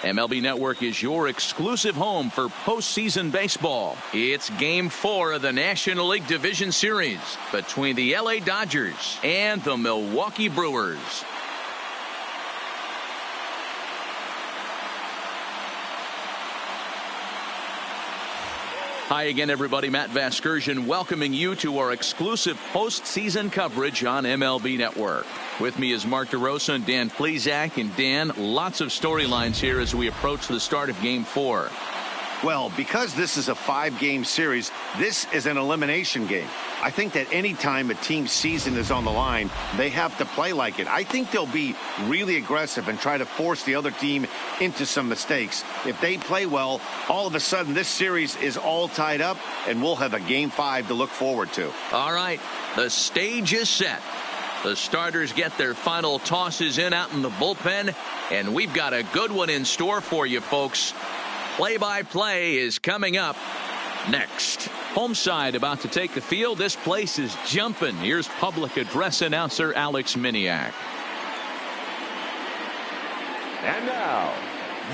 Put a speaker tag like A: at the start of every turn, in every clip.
A: MLB Network is your exclusive home for postseason baseball. It's Game 4 of the National League Division Series between the LA Dodgers and the Milwaukee Brewers. Hi again, everybody. Matt Vasgersian welcoming you to our exclusive postseason coverage on MLB Network. With me is Mark DeRosa and Dan Plesac. And Dan, lots of storylines here as we approach the start of Game 4.
B: Well, because this is a 5-game series, this is an elimination game. I think that any time a team's season is on the line, they have to play like it. I think they'll be really aggressive and try to force the other team into some mistakes. If they play well, all of a sudden this series is all tied up, and we'll have a Game 5 to look forward to. All right,
A: the stage is set. The starters get their final tosses in out in the bullpen, and we've got a good one in store for you, folks. Play-by-play is coming up next. Home side about to take the field. This place is jumping. Here's public address announcer Alex Miniak.
C: And now,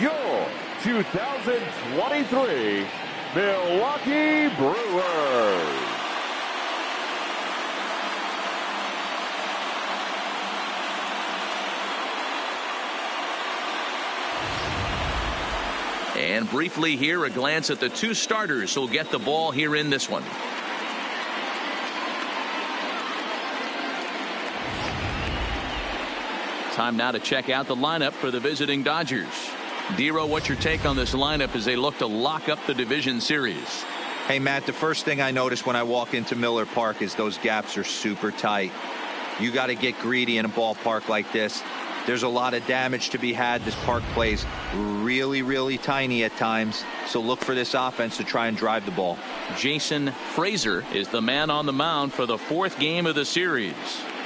C: your 2023 Milwaukee Brewers.
A: And briefly here, a glance at the two starters who'll get the ball here in this one. Time now to check out the lineup for the visiting Dodgers. Dero, what's your take on this lineup as they look to lock up the division series?
D: Hey, Matt, the first thing I notice when I walk into Miller Park is those gaps are super tight. You got to get greedy in a ballpark like this. There's a lot of damage to be had. This park plays really, really tiny at times. So look for this offense to try and drive the ball.
A: Jason Frazier is the man on the mound for the 4th game of the series.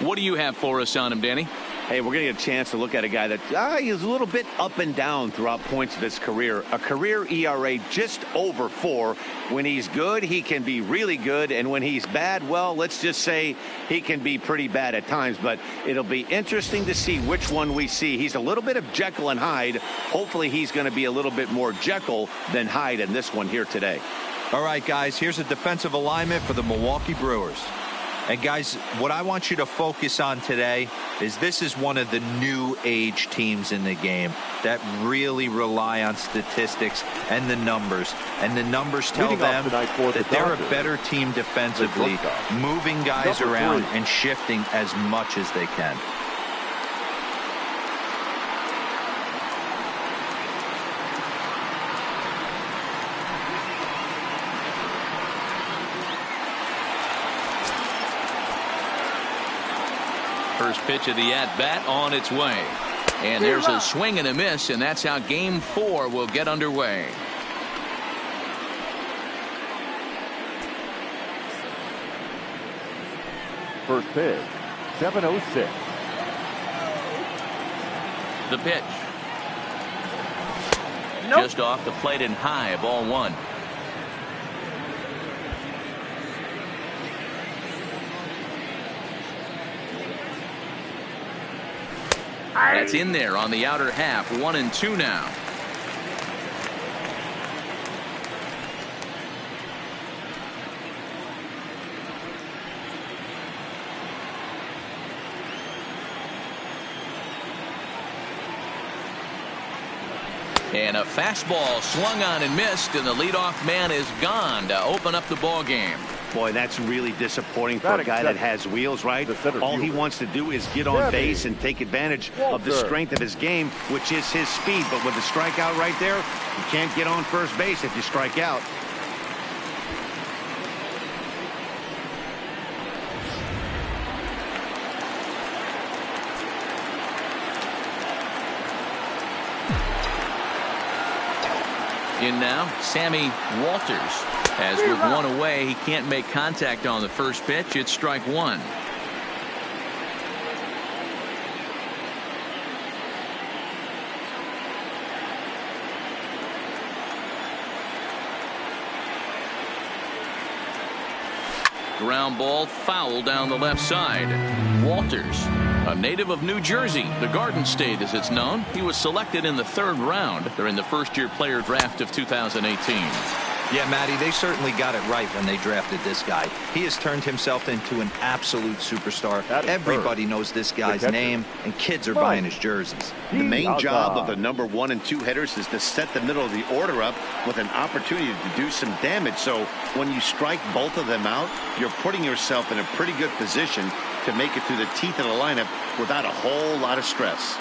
A: What do you have for us on him, Danny?
B: Hey, we're going to get a chance to look at a guy that he's a little bit up and down throughout points of his career. A career ERA just over 4. When he's good, he can be really good. And when he's bad, well, let's just say he can be pretty bad at times. But it'll be interesting to see which one we see. He's a little bit of Jekyll and Hyde. Hopefully he's going to be a little bit more Jekyll than Hyde in this one here today.
D: All right, guys, here's a defensive alignment for the Milwaukee Brewers. And guys, what I want you to focus on today is this is one of the new age teams in the game that really rely on statistics and the numbers. And the numbers tell them that they're a better team defensively, moving guys around and shifting as much as they can.
A: First pitch of the at-bat on its way. And there's a swing and a miss, and that's how Game 4 will get underway.
C: First pitch, 7:06.
A: The pitch. Just off the plate and high, ball 1. That's in there on the outer half. 1-2 now. And a fastball swung on and missed, and the leadoff man is gone to open up the ball game.
B: Boy, that's really disappointing for a guy that has wheels, right? All he wants to do is get on base and take advantage of the strength of his game, which is his speed. But with the strikeout right there, you can't get on first base if you strike out.
A: In now, Sammy Walters. As with one away, he can't make contact on the first pitch. It's strike 1. Ground ball foul down the left side. Walters, a native of New Jersey, the Garden State as it's known. He was selected in the 3rd round during the first-year player draft of 2018.
D: Yeah, Matty, they certainly got it right when they drafted this guy. He has turned himself into an absolute superstar. Everybody knows this guy's name, and kids are buying his jerseys.
B: The main job of the number 1 and 2 hitters is to set the middle of the order up with an opportunity to do some damage. So when you strike both of them out, you're putting yourself in a pretty good position to make it through the teeth of the lineup without a whole lot of stress.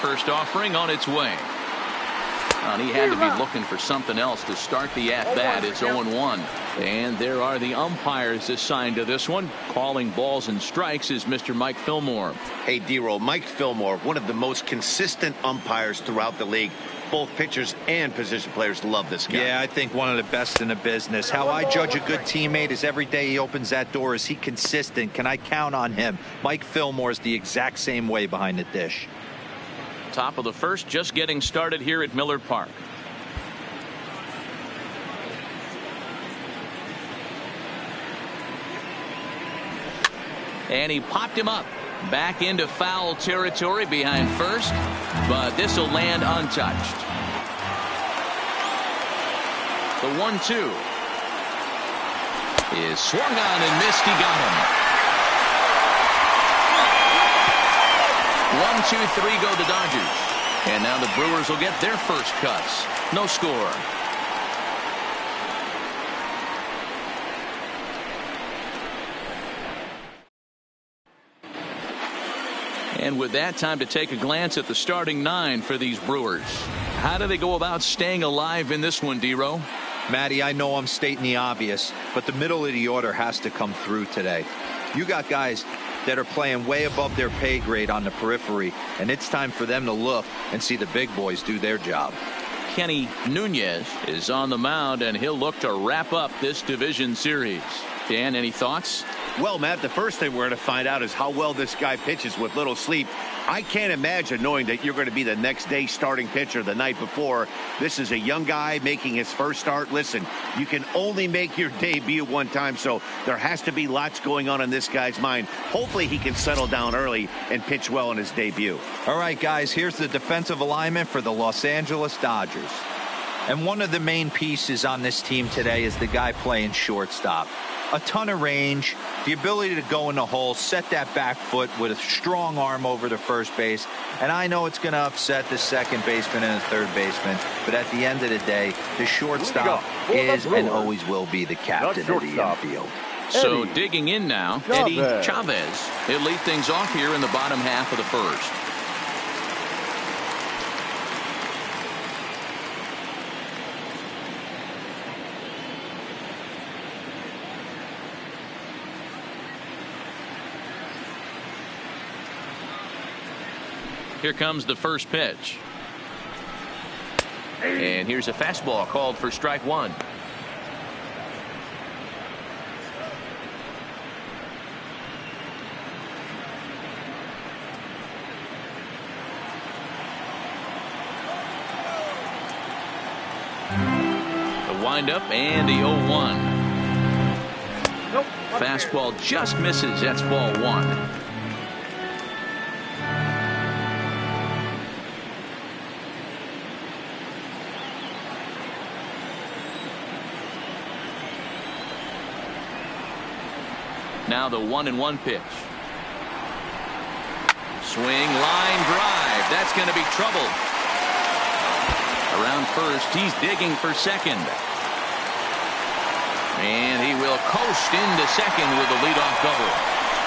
A: First offering on its way. And he had to be looking for something else to start the at-bat. It's 0-1. And there are the umpires assigned to this one. Calling balls and strikes is Mr. Mike Fillmore.
B: Hey, D-Roll, Mike Fillmore, one of the most consistent umpires throughout the league. Both pitchers and position players love this guy.
D: Yeah, I think one of the best in the business. How I judge a good teammate is every day he opens that door. Is he consistent? Can I count on him? Mike Fillmore is the exact same way behind the dish.
A: Top of the first, just getting started here at Miller Park. And he popped him up back into foul territory behind first, but this will land untouched. The 1-2 is swung on and missed. He got him. 1-2-3 go the Dodgers. And now the Brewers will get their first cuts. No score. And with that, time to take a glance at the starting 9 for these Brewers. How do they go about staying alive in this one, D-Row?
D: Matty, I know I'm stating the obvious, but the middle of the order has to come through today. You got guys that are playing way above their pay grade on the periphery, and it's time for them to look and see the big boys do their job.
A: Kenny DeNunez is on the mound, and he'll look to wrap up this division series. Dan, any thoughts?
B: Well, Matt, the first thing we're going to find out is how well this guy pitches with little sleep. I can't imagine knowing that you're going to be the next day starting pitcher the night before. This is a young guy making his first start. Listen, you can only make your debut one time, so there has to be lots going on in this guy's mind. Hopefully he can settle down early and pitch well in his debut.
D: All right, guys, here's the defensive alignment for the Los Angeles Dodgers. And one of the main pieces on this team today is the guy playing shortstop. A ton of range, the ability to go in the hole, set that back foot with a strong arm over to first base. And I know it's going to upset the second baseman and the third baseman, but at the end of the day, the shortstop is and always will be the captain of the infield.
A: So digging in now, Eddie Chavez. He'll lead things off here in the bottom half of the first. Here comes the first pitch. And here's a fastball called for strike 1. The windup and the 0-1.
C: Nope.
A: Fastball just misses. That's ball 1. Now the 1-1 pitch. Swing, line drive. That's going to be trouble. Around first, he's digging for second. And he will coast into second with a leadoff double.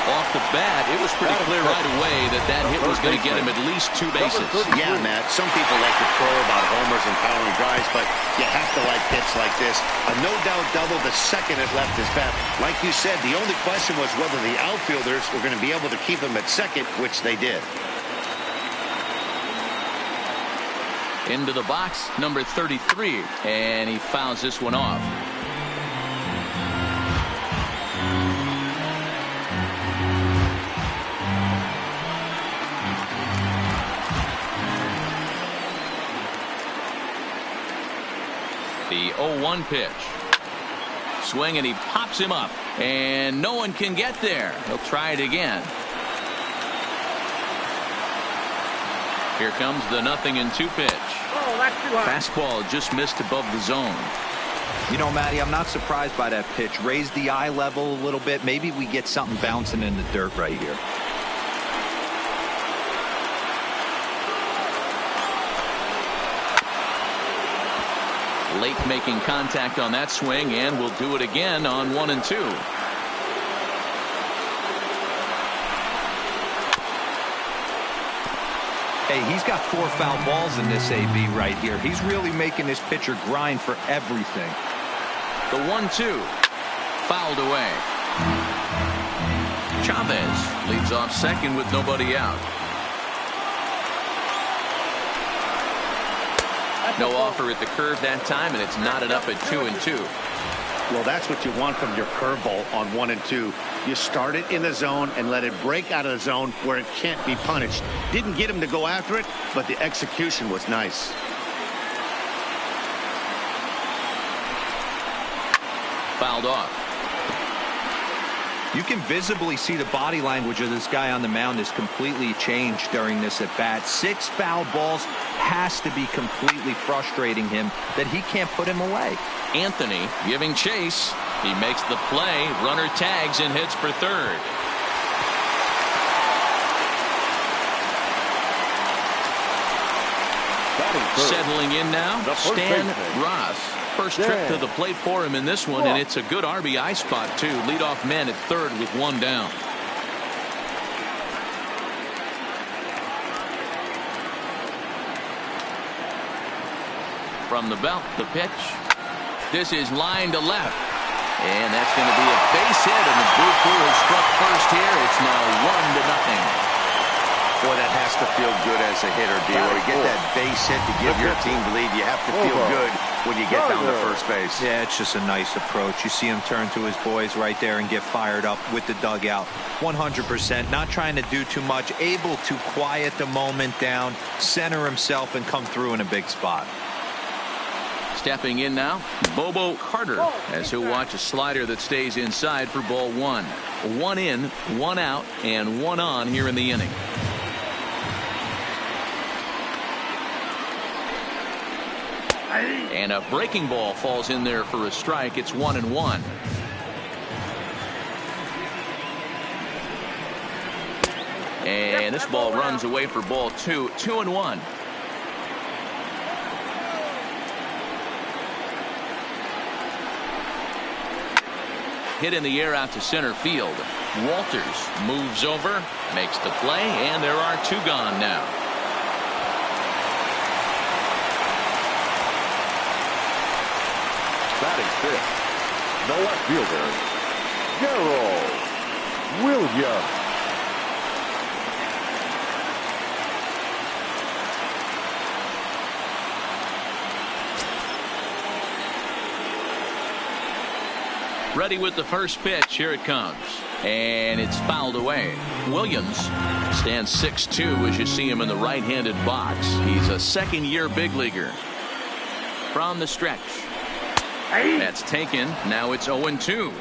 A: Off the bat, it was pretty clear right away that that hit was going to get him at least 2 bases.
B: Yeah, Matt, some people like to crow about homers and powering drives, but you have to like hits like this. A no-doubt double the second it left his bat. Like you said, the only question was whether the outfielders were going to be able to keep him at second, which they did.
A: Into the box, number 33, and he fouls this one off. The 0-1 pitch. Swing, and he pops him up, and no one can get there. He'll try it again. Here comes the 0-2 pitch.
C: Oh, that's too high.
A: Fastball just missed above the zone.
D: You know, Matty, I'm not surprised by that pitch. Raise the eye level a little bit. Maybe we get something bouncing in the dirt right here.
A: Late making contact on that swing, and we'll do it again on 1-2.
D: Hey, he's got 4 foul balls in this AB right here. He's really making this pitcher grind for everything.
A: The 1-2 fouled away. Chavez leads off second with nobody out. No offer at the curve that time, and it's knotted up at 2-2.
B: Well, that's what you want from your curveball on 1-2. You start it in the zone and let it break out of the zone where it can't be punished. Didn't get him to go after it, but the execution was nice.
A: Fouled off.
D: You can visibly see the body language of this guy on the mound is completely changed during this at bat. 6 foul balls has to be completely frustrating him that he can't put him away.
A: Anthony giving chase. He makes the play. Runner tags and hits for third. Settling in now, Stan Ross. First trip to the plate for him in this one, and it's a good RBI spot, too. Leadoff man at third with 1 down. From the belt, the pitch. This is line to left. And that's going to be a base hit, and the Blue Crew has struck first here. It's now 1-0.
B: Boy, that has to feel good as a hitter, D. When you get that base hit to give your team the lead, you have to feel good when you get down to first base.
D: Yeah, it's just a nice approach. You see him turn to his boys right there and get fired up with the dugout. 100%. Not trying to do too much. Able to quiet the moment down, center himself, and come through in a big spot.
A: Stepping in now, Bobo Carter, as he'll watch a slider that stays inside for ball 1. 1 in, 1 out, and 1 on here in the inning. And a breaking ball falls in there for a strike. It's 1-1. And this ball runs away for ball 2. 2-1. Hit in the air out to center field. Walters moves over, makes the play, and there are 2 gone now.
C: Batting fifth, the left fielder, Gerald Williams.
A: Ready with the first pitch. Here it comes. And it's fouled away. Williams stands 6'2" as you see him in the right-handed box. He's a second-year big leaguer. From the stretch. That's taken. Now it's 0-2.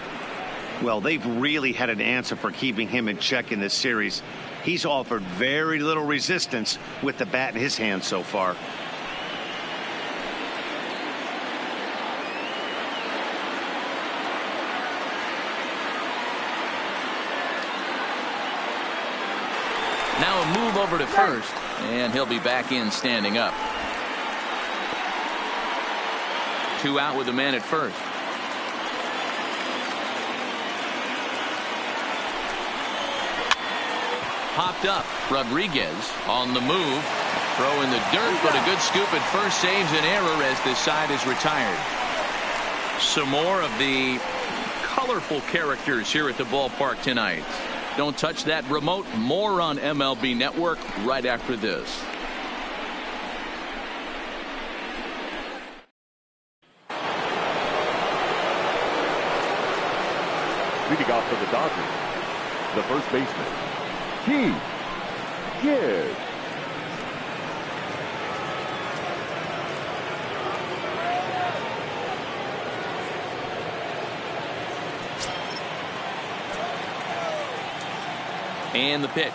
B: Well, they've really had an answer for keeping him in check in this series. He's offered very little resistance with the bat in his hand so far.
A: Now a move over to first, and he'll be back in standing up. 2 out with the man at first. Popped up. Rodriguez on the move. Throw in the dirt, but a good scoop at first saves an error as this side is retired. Some more of the colorful characters here at the ballpark tonight. Don't touch that remote. More on MLB Network right after this.
C: Leading off for the Dodgers, the first baseman, Keith Gibbs.
A: And the pitch.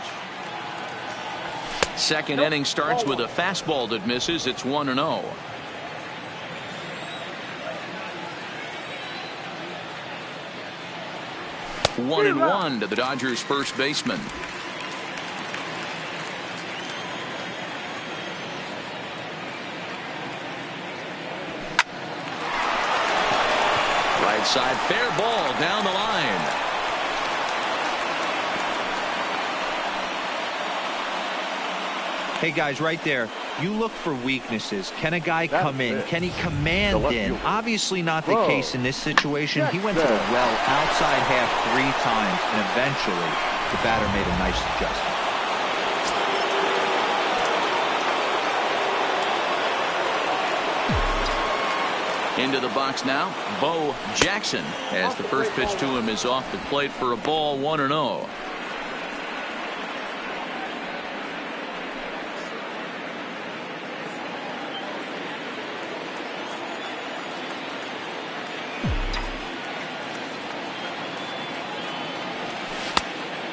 A: Second inning starts with a fastball that misses. It's 1-0. One and one to the Dodgers first baseman. Right side, fair ball down the line.
D: Hey guys, right there, you look for weaknesses. Can a guy come in? Can he command in? Obviously not the case in this situation. He went to the well outside half 3 times, and eventually the batter made a nice adjustment.
A: Into the box now, Bo Jackson, as the first pitch to him is off the plate for a ball. 1-0.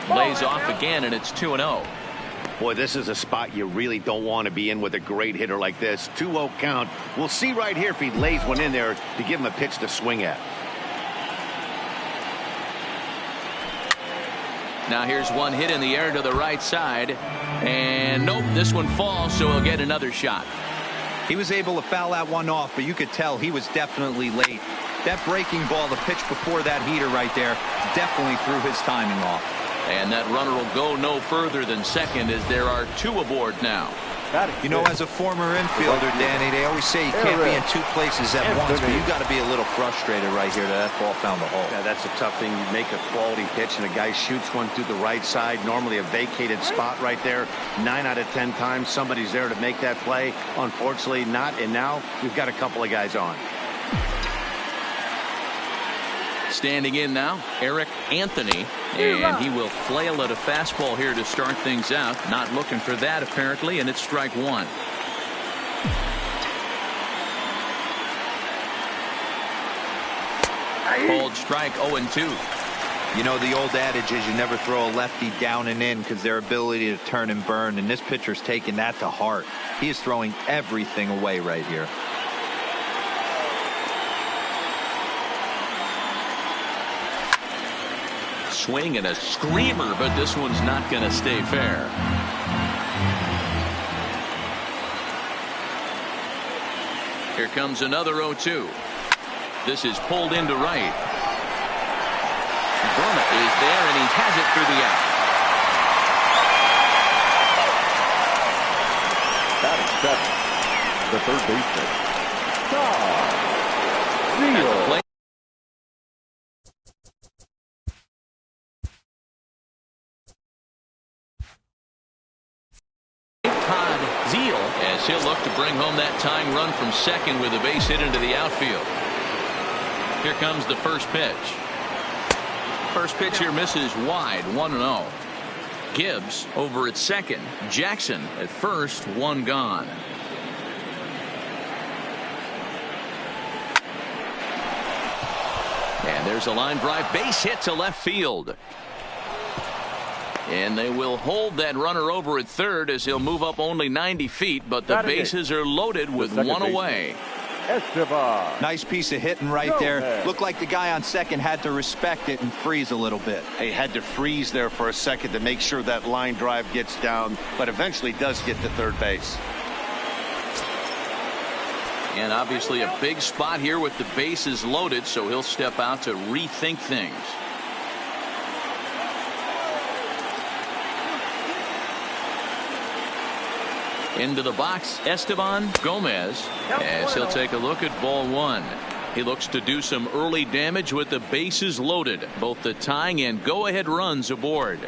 A: Lays off again, and it's 2-0.
B: Boy, this is a spot you really don't want to be in with a great hitter like this. 2-0 count. We'll see right here if he lays one in there to give him a pitch to swing at.
A: Now here's one hit in the air to the right side, and nope, this one falls, so he'll get another shot.
D: He was able to foul that one off, but you could tell he was definitely late. That breaking ball, the pitch before that heater right there, definitely threw his timing off.
A: And that runner will go no further than second, as there are 2 aboard now.
D: You know, as a former infielder, Danny, they always say you can't be in 2 places at once, but you got to be a little frustrated right here that ball found the hole.
B: Yeah, that's a tough thing. You make a quality pitch and a guy shoots one through the right side, normally a vacated spot right there. 9 out of 10 times somebody's there to make that play. Unfortunately not, and now we've got a couple of guys on.
A: Standing in now, Eric Anthony, and he will flail at a fastball here to start things out. Not looking for that apparently, and it's strike 1. Called strike 0-2.
D: You know, the old adage is you never throw a lefty down and in because their ability to turn and burn, and this pitcher's taking that to heart. He is throwing everything away right here.
A: Swing and a screamer, but this one's not going to stay fair. Here comes another 0-2. This is pulled into right. Boca is there, and he has it through the out.
C: Batting 7, the third baseman, Todd Zeile.
A: As he'll look to bring home that tying run from second with a base hit into the outfield. Here comes the first pitch. First pitch here misses wide. 1-0. Gibbs over at second. Jackson at first. 1 gone. And there's a line drive base hit to left field. And they will hold that runner over at third as he'll move up only 90 feet, but the bases are loaded with 1 away.
D: Nice piece of hitting right there. Looked like the guy on second had to respect it and freeze a little bit.
B: He had to freeze there for a second to make sure that line drive gets down, but eventually does get to third base.
A: And obviously a big spot here with the bases loaded, so he'll step out to rethink things. Into the box, Esteban Gomez, as he'll take a look at ball 1. He looks to do some early damage with the bases loaded, both the tying and go-ahead runs aboard.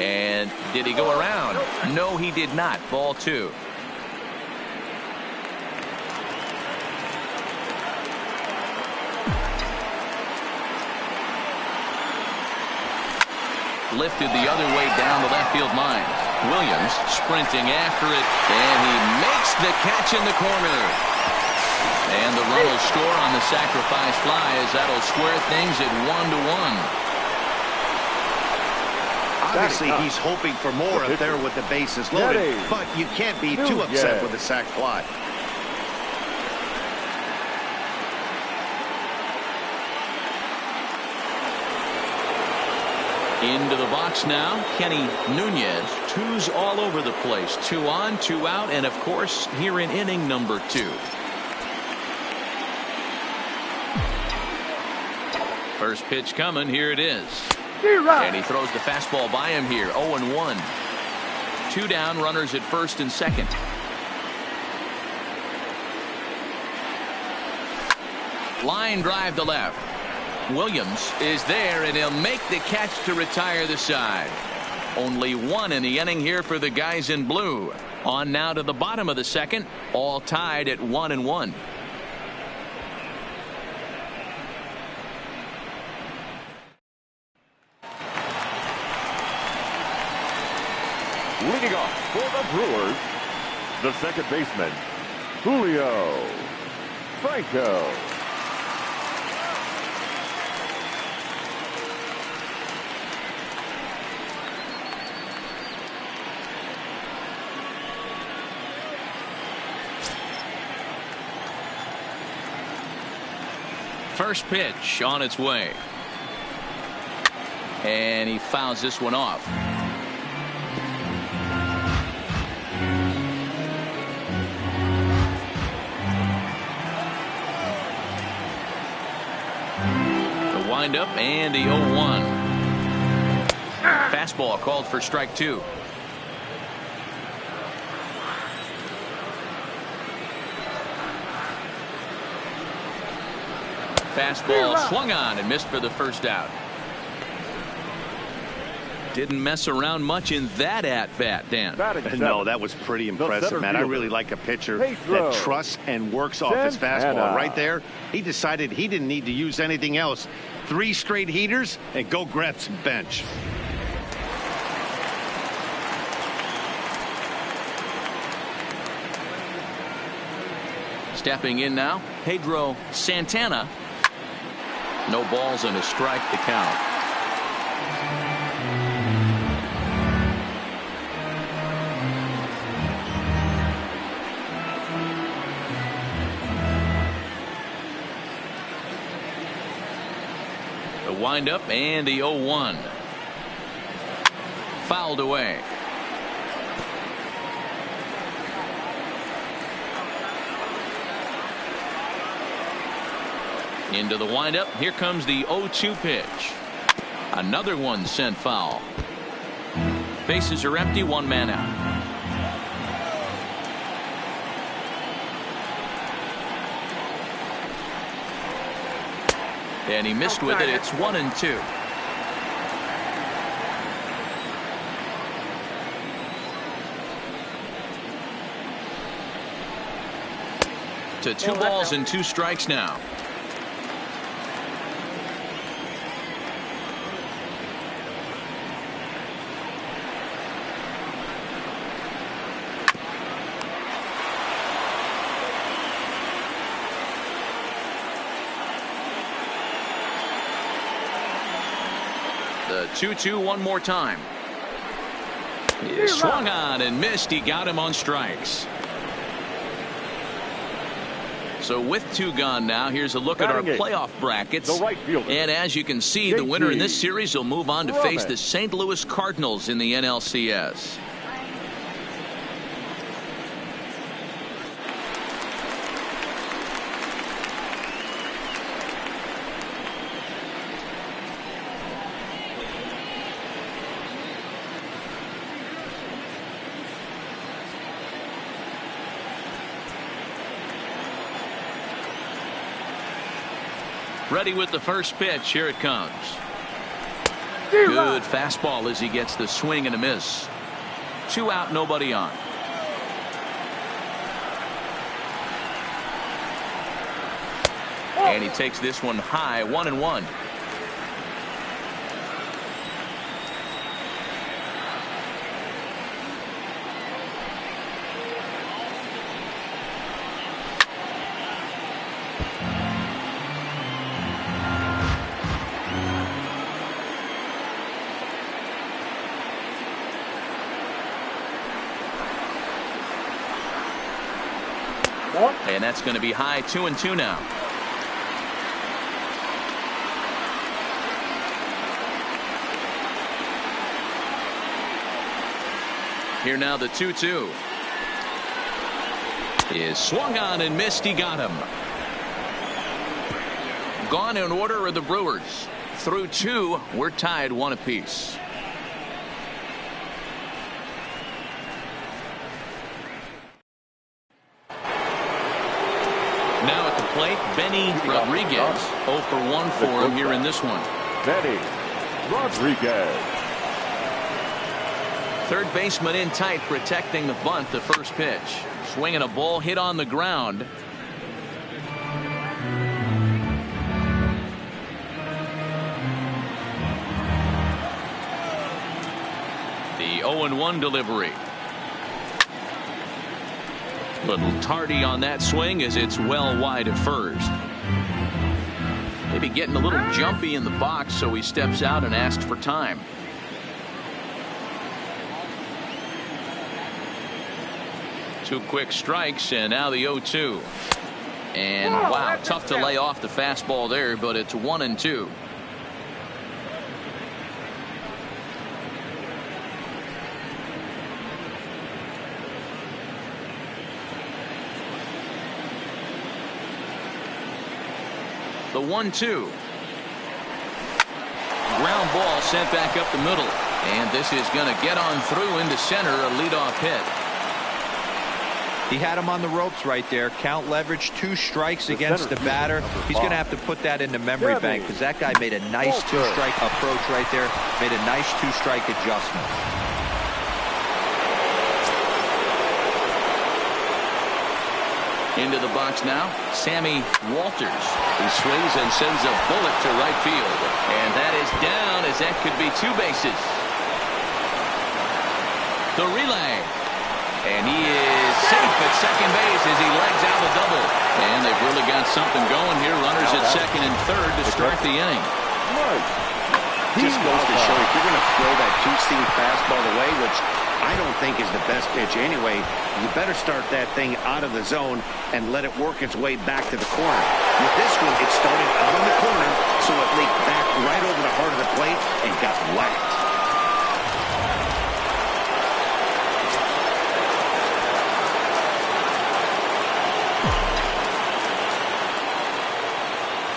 A: And did he go around? No, he did not. Ball 2. Lifted the other way down the left field line. Williams sprinting after it, and he makes the catch in the corner. And the run will score on the sacrifice fly, as that'll square things at 1-1.
B: Obviously, he's hoping for more up there with the bases loaded, but you can't be too upset with a sac fly.
A: Into the box now, Kenny Nunez. Twos all over the place. 2 on, 2 out, and of course, here in inning number 2. First pitch coming. Here it is. And he throws the fastball by him here. 0-1. 2 down, runners at first and second. Line drive to left. Williams is there, and he'll make the catch to retire the side. Only 1 in the inning here for the guys in blue. On now to the bottom of the second, all tied at 1-1.
C: Leading off for the Brewers, the second baseman, Julio Franco.
A: First pitch on its way. And he fouls this one off. The windup and the 0-1. Fastball called for strike 2. Fastball swung on and missed for the first out. Didn't mess around much in that at-bat, Dan.
B: No, that was pretty impressive, man. I really like a pitcher that trusts and works off his fastball. Right there, he decided he didn't need to use anything else. 3 straight heaters and go grab some bench.
A: Stepping in now, Pedro Santana. No balls and a strike to count. The windup and the 0-1. Fouled away. Into the windup. Here comes the 0-2 pitch. Another one sent foul. Bases are empty. 1 man out. And he missed with it. It's 1-2. To 2 balls and 2 strikes now. The 2-2 one more time. He swung on and missed. He got him on strikes. So with 2 gone now, here's a look at our playoff brackets. And as you can see, the winner in this series will move on to face the St. Louis Cardinals in the NLCS. Ready with the first pitch. Here it comes. Good fastball as he gets the swing and a miss. 2 out, nobody on. And he takes this one high. 1-1. And that's going to be high 2-2 now. Here now the 2-2 is swung on and missed. He got him. Gone in order are the Brewers. Through 2, we're tied 1 apiece. Now at the plate, Benny Rodriguez. 0 for 1 for him here in this one.
C: Benny Rodriguez.
A: Third baseman in tight, protecting the bunt. The first pitch, swinging a ball hit on the ground. The 0-1 delivery. Little tardy on that swing as it's well wide at first. Maybe getting a little jumpy in the box, so he steps out and asks for time. Two quick strikes, and now the 0-2. And wow, tough to lay off the fastball there, but it's 1-2. The 1-2. Ground ball sent back up the middle, and this is going to get on through into center, a leadoff hit.
D: He had him on the ropes right there. Count leverage, 2 strikes against the batter. He's going to have to put that in the memory bank because that guy made a nice 2-strike approach right there. Made a nice 2-strike adjustment.
A: Into the box now, Sammy Walters. He swings and sends a bullet to right field. And that is down, as that could be 2 bases. The relay. And he is safe at second base as he legs out a double. And they've really got something going here. Runners at second and third to start the inning.
B: Just goes to show if you're going to throw that 2-seam fastball away, which I don't think is the best pitch anyway, you better start that thing out of the zone and let it work its way back to the corner. With this one, it started out on the corner, so it leaked back right over the heart of the plate and got whacked.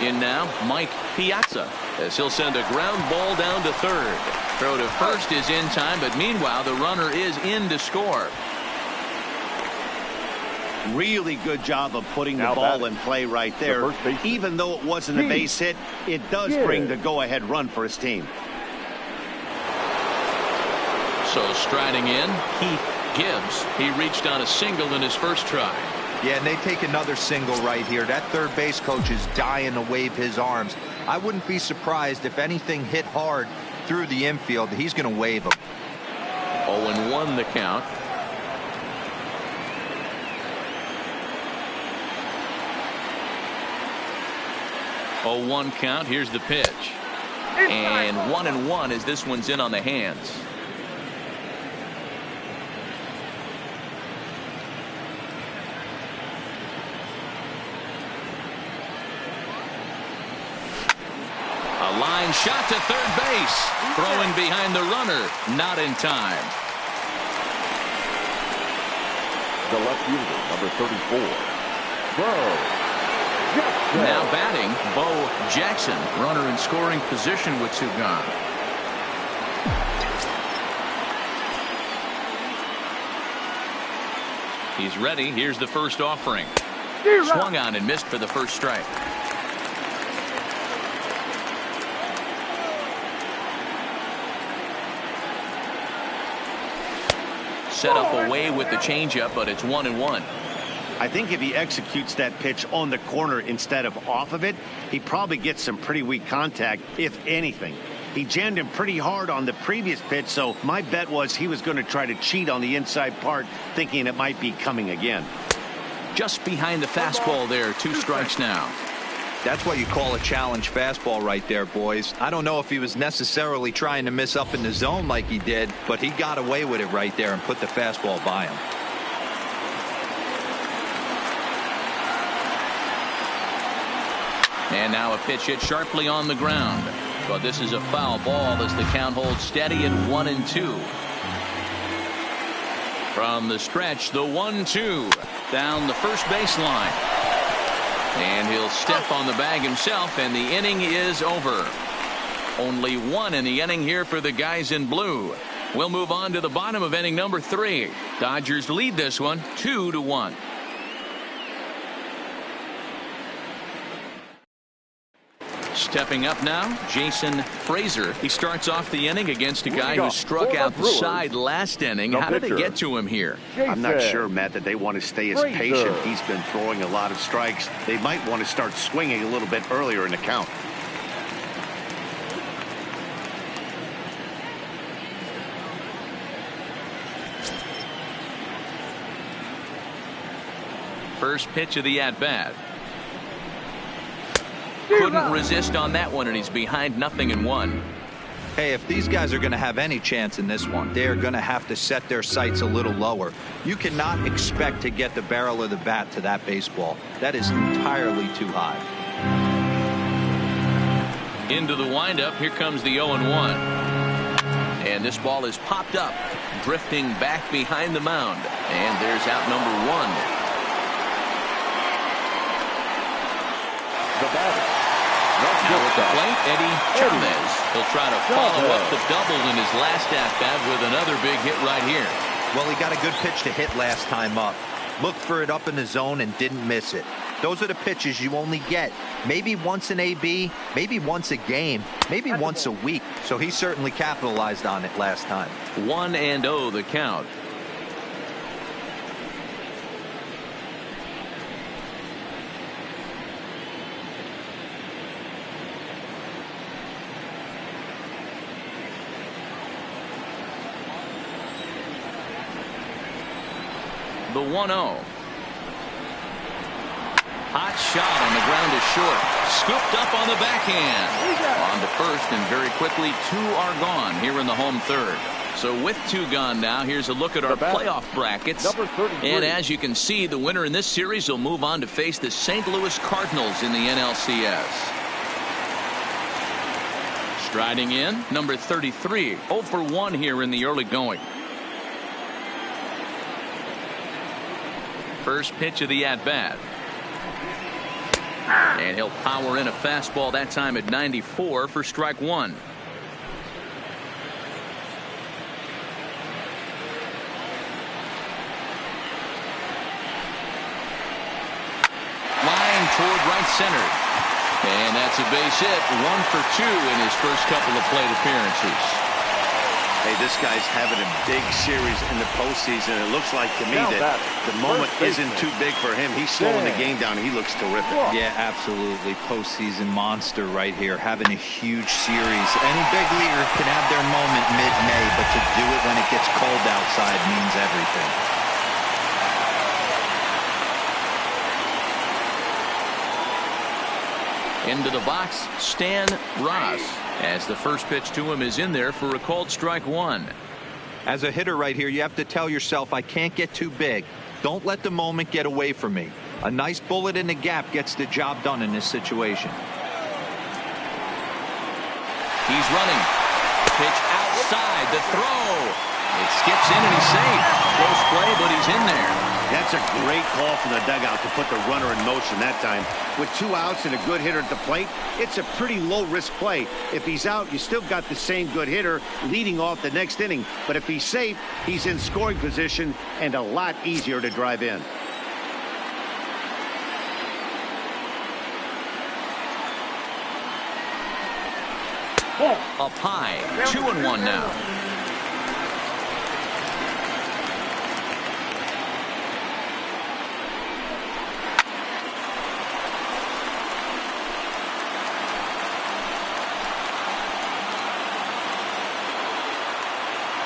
A: In now, Mike Piazza, as he'll send a ground ball down to third. Throw to first is in time, but meanwhile the runner is in to score.
B: Really good job of putting the ball in play right there. Even though it wasn't a base hit, it does bring the go-ahead run for his team.
A: So striding in, Heath Gibbs. He reached on a single in his first try.
D: Yeah, and they take another single right here. That third base coach is dying to wave his arms. I wouldn't be surprised if anything hit hard through the infield. He's going to wave them.
A: 0-1 the count. Oh, 1 count. Here's the pitch. And 1-1 as this one's in on the hands. A line shot to third base. Throwing behind the runner. Not in time.
C: The left fielder, number 34, Bo Jackson.
A: Now batting, Bo Jackson. Runner in scoring position with 2 gone. He's ready. Here's the first offering. Swung on and missed for the first strike. Set up away with the changeup, but it's 1-1.
B: I think if he executes that pitch on the corner instead of off of it, he probably gets some pretty weak contact, if anything. He jammed him pretty hard on the previous pitch, so my bet was he was going to try to cheat on the inside part, thinking it might be coming again.
A: Just behind the fastball there. 2 strikes now.
D: That's what you call a challenge fastball right there, boys. I don't know if he was necessarily trying to miss up in the zone like he did, but he got away with it right there and put the fastball by him.
A: And now a pitch hit sharply on the ground. But this is a foul ball as the count holds steady at 1-2. From the stretch, the 1-2 down the first baseline. And he'll step on the bag himself, and the inning is over. Only one in the inning here for the guys in blue. We'll move on to the bottom of inning number 3. Dodgers lead this one 2-1. Stepping up now, Jason Frazier. He starts off the inning against a guy who struck out the side last inning. How did they get to him here?
B: I'm not sure, Matt, that they want to stay as patient. He's been throwing a lot of strikes. They might want to start swinging a little bit earlier in the count.
A: First pitch of the at-bat. Couldn't resist on that one, and he's behind 0-1.
D: Hey, if these guys are going to have any chance in this one, they are going to have to set their sights a little lower. You cannot expect to get the barrel of the bat to that baseball. That is entirely too high.
A: Into the windup. Here comes the 0-1. And this ball is popped up, drifting back behind the mound. And there's out number 1.
C: The batter.
A: Now at the plate, Eddie Chavez. He'll try to follow up the double in his last at-bat with another big hit right here.
D: Well, he got a good pitch to hit last time up. Looked for it up in the zone and didn't miss it. Those are the pitches you only get maybe once in AB, maybe once a game, maybe once a week. So he certainly capitalized on it last time.
A: 1-0 the count. The 1-0. Hot shot on the ground is short. Scooped up on the backhand. On to first, and very quickly 2 are gone here in the home third. So with 2 gone now, here's a look at our playoff brackets. And as you can see, the winner in this series will move on to face the St. Louis Cardinals in the NLCS. Striding in, number 33. 0 for 1 here in the early going. First pitch of the at-bat. And he'll power in a fastball that time at 94 for strike 1. Line toward right center. And that's a base hit. 1 for 2 in his first couple of plate appearances.
B: Hey, this guy's having a big series in the postseason. It looks like to me that the moment isn't too big for him. He's slowing the game down. He looks terrific.
D: Yeah, absolutely. Postseason monster right here, having a huge series. Any big leaguer can have their moment mid-May, but to do it when it gets cold outside means everything.
A: Into the box, Stan Ross, as the first pitch to him is in there for a called strike 1.
D: As a hitter right here, you have to tell yourself, I can't get too big. Don't let the moment get away from me. A nice bullet in the gap gets the job done in this situation.
A: He's running. Pitch outside, the throw. It skips in and he's safe. Close play, but he's in there.
B: That's a great call from the dugout to put the runner in motion that time. With 2 outs and a good hitter at the plate, it's a pretty low-risk play. If he's out, you still got the same good hitter leading off the next inning. But if he's safe, he's in scoring position and a lot easier to drive in.
A: Up high, 2-1 now.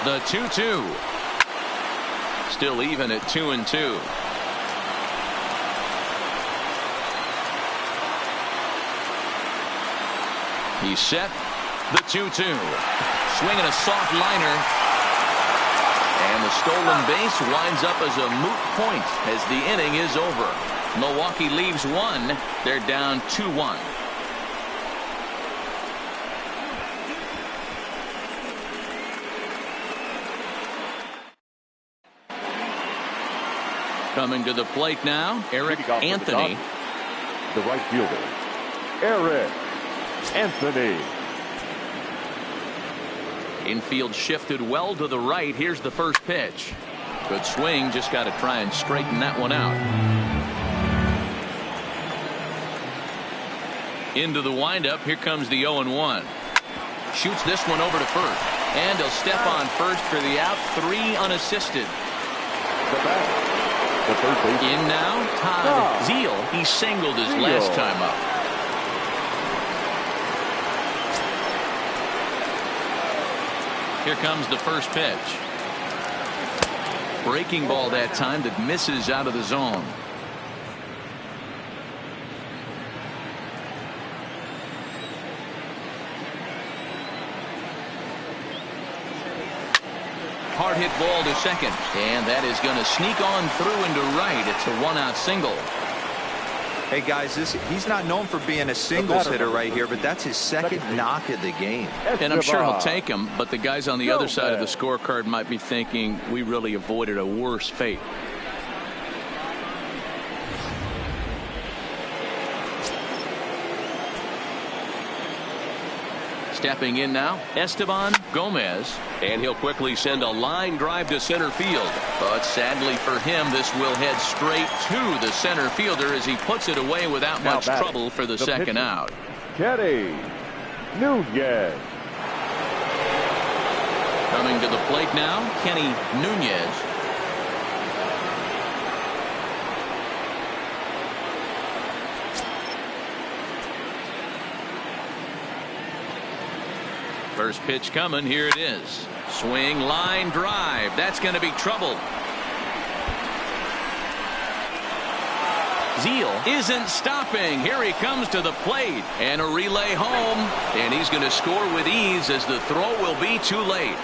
A: The 2-2. Still even at 2-2. He's set. The 2-2. Swinging a soft liner. And the stolen base winds up as a moot point as the inning is over. Milwaukee leaves 1. They're down 2-1. Coming to the plate now, Eric Anthony.
C: The right fielder, Eric Anthony.
A: Infield shifted well to the right. Here's the first pitch. Good swing. Just got to try and straighten that one out. Into the windup. Here comes the 0-1. Shoots this one over to first. And he'll step on first for the out. 3 unassisted.
C: The third base.
A: In now, Todd Zeal. He singled his last time up. Here comes the first pitch. Breaking ball that time that misses out of the zone. Hard hit ball to second, and that is going to sneak on through into right. It's a 1-out single.
D: Hey guys, he's not known for being a singles hitter right here, but that's his second knock of the game.
A: And I'm sure he'll take him, but the guys on the other side of the scorecard might be thinking we really avoided a worse fate. Stepping in now, Esteban Gomez, and he'll quickly send a line drive to center field. But sadly for him, this will head straight to the center fielder as he puts it away without much trouble for the second out.
C: DeNunez.
A: Coming to the plate now, DeNunez. First pitch coming. Here it is. Swing, line drive. That's going to be trouble. Zeal isn't stopping. Here he comes to the plate. And a relay home. And he's going to score with ease as the throw will be too late.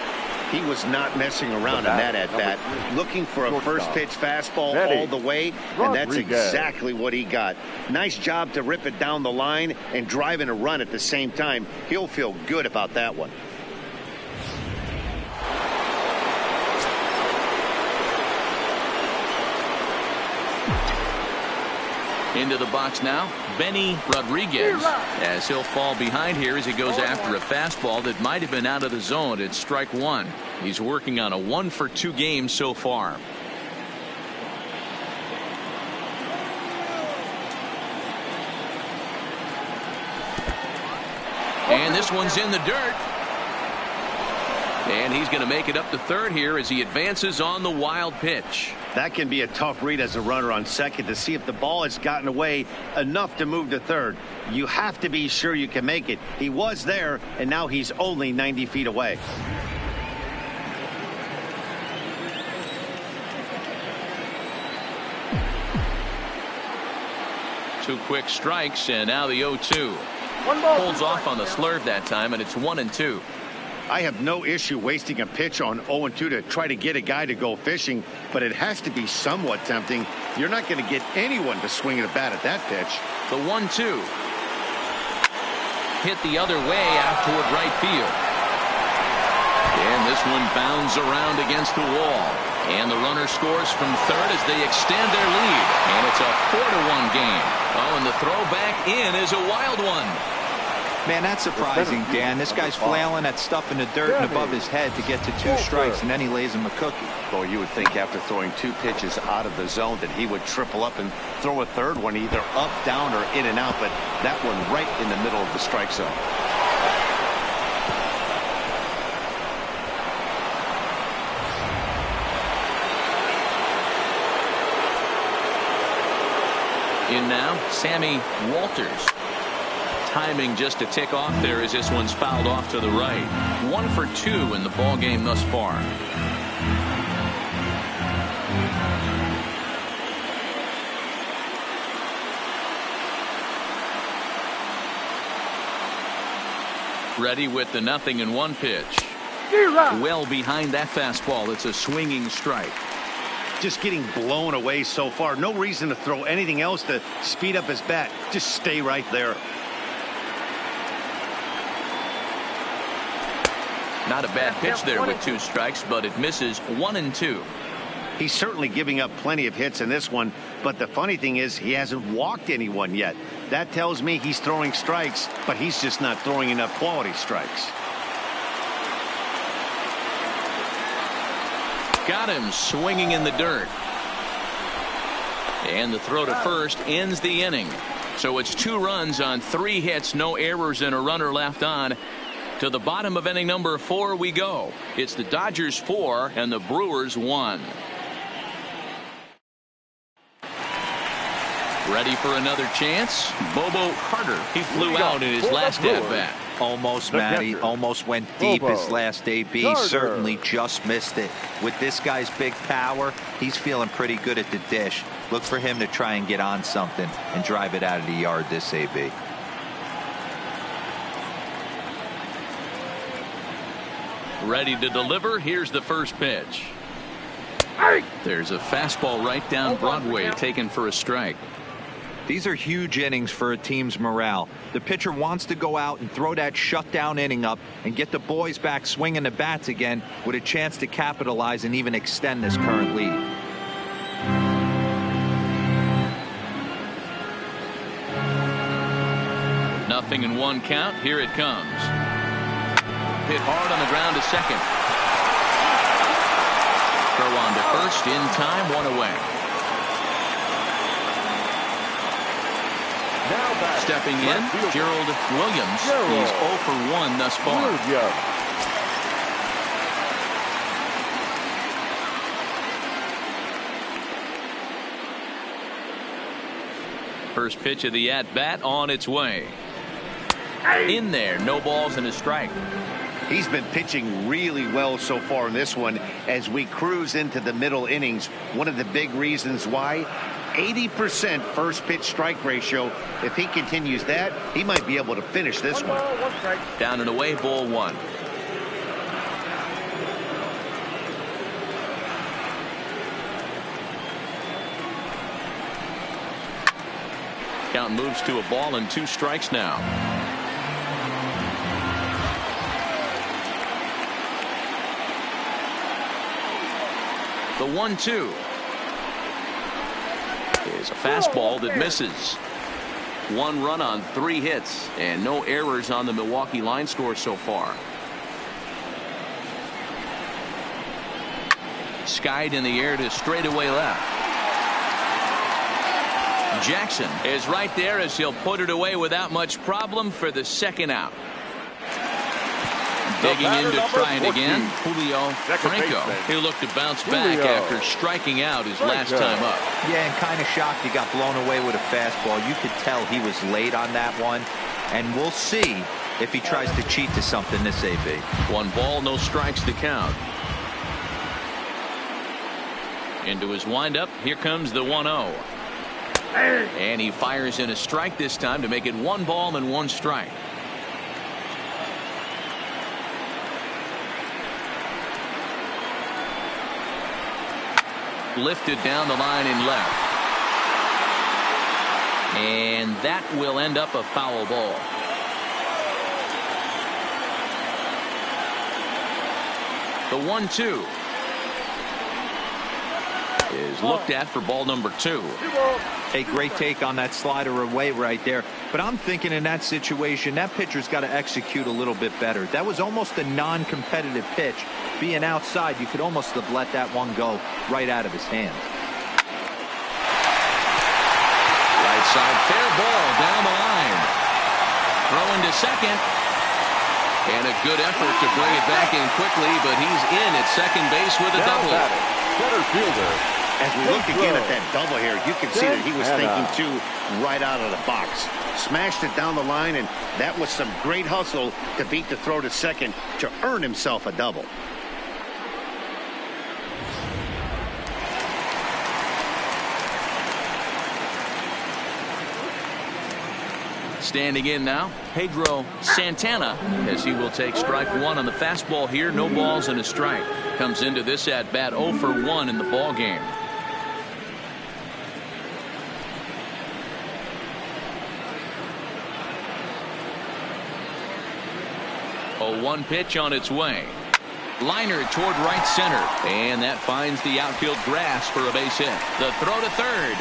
B: He was not messing around in that at-bat. Looking for a first-pitch fastball all the way, and that's exactly what he got. Nice job to rip it down the line and drive in a run at the same time. He'll feel good about that one.
A: Into the box now, Benny Rodriguez, as he'll fall behind here as he goes after a fastball that might have been out of the zone. It's strike 1. He's working on a 1-for-2 game so far. And this one's in the dirt. And he's going to make it up to third here as he advances on the wild pitch.
B: That can be a tough read as a runner on second to see if the ball has gotten away enough to move to third. You have to be sure you can make it. He was there, and now he's only 90 feet away.
A: Two quick strikes, and now the 0-2. Pulls off on the slurve that time, and it's 1-2.
B: I have no issue wasting a pitch on 0-2 to try to get a guy to go fishing, but it has to be somewhat tempting. You're not going to get anyone to swing at a bat at that pitch.
A: The 1-2. Hit the other way out toward right field. And this one bounds around against the wall. And the runner scores from third as they extend their lead. And it's a 4-1 game. Oh, and the throw back in is a wild one.
D: Man, that's surprising, Dan. This guy's flailing that stuff in the dirt and above his head to get to 2 strikes, and then he lays him a cookie.
B: Well, you would think after throwing 2 pitches out of the zone that he would triple up and throw a third one either up, down, or in and out, but that one right in the middle of the strike zone.
A: In now, Sammy Walters. Timing just to tick off there as this one's fouled off to the right. 1-for-2 in the ball game thus far. Ready with the 0-1 pitch. Well behind that fastball. It's a swinging strike.
B: Just getting blown away so far. No reason to throw anything else to speed up his bat. Just stay right there.
A: Not a bad pitch there with 2 strikes, but it misses 1-2.
B: He's certainly giving up plenty of hits in this one, but the funny thing is he hasn't walked anyone yet. That tells me he's throwing strikes, but he's just not throwing enough quality strikes.
A: Got him swinging in the dirt. And the throw to first ends the inning. So it's 2 runs on 3 hits, no errors, and a runner left on. To the bottom of inning number 4 we go. It's the Dodgers 4 and the Brewers 1. Ready for another chance? Bobo Carter. He flew out in his last at-bat.
D: Almost, Matty. Almost went deep his last AB. Certainly just missed it. With this guy's big power, he's feeling pretty good at the dish. Look for him to try and get on something and drive it out of the yard this AB.
A: Ready to deliver. Here's the first pitch. There's a fastball right down Broadway taken for a strike.
D: These are huge innings for a team's morale. The pitcher wants to go out and throw that shutdown inning up and get the boys back swinging the bats again with a chance to capitalize and even extend this current lead.
A: Nothing in 1 count. Here it comes. Hit hard on the ground to second. Throw on to first in time, 1 away. Stepping in, Gerald Williams. He's 0 for 1 thus far. First pitch of the at-bat on its way. In there, no balls and a strike.
B: He's been pitching really well so far in this one as we cruise into the middle innings. One of the big reasons why, 80% first pitch strike ratio. If he continues that, he might be able to finish this one.
A: Down and away, ball 1. Count moves to a ball and 2 strikes now. The 1-2 is a fastball that misses. 1 run on 3 hits and no errors on the Milwaukee line score so far. Skied in the air to straightaway left. Jackson is right there as he'll put it away without much problem for the 2nd out. Digging in to try it again, Julio Franco. He'll look to bounce back after striking out his last time up.
D: Yeah, and kind of shocked he got blown away with a fastball. You could tell he was late on that one, and we'll see if he tries to cheat to something this AB.
A: 1 ball, no strikes to count. Into his windup, here comes the 1-0. And he fires in a strike this time to make it 1 ball and 1 strike. Lifted down the line in left. And that will end up a foul ball. The 1-2 is looked at for ball number 2.
D: A great take on that slider away right there. But I'm thinking in that situation, that pitcher's got to execute a little bit better. That was almost a non-competitive pitch. Being outside, you could almost have let that one go right out of his hands.
A: Right side, fair ball down the line. Throwing to second. And a good effort to bring it back in quickly, but he's in at second base with a double.
C: Center fielder.
B: As we look again at that double here, you can see that he was thinking too right out of the box. Smashed it down the line, and that was some great hustle to beat the throw to second to earn himself a double.
A: Standing in now, Pedro Santana, as he will take strike 1 on the fastball here. No balls and a strike. Comes into this at bat 0 for 1 in the ball game. A 1 pitch on its way. Liner toward right center, and that finds the outfield grass for a base hit. The throw to third,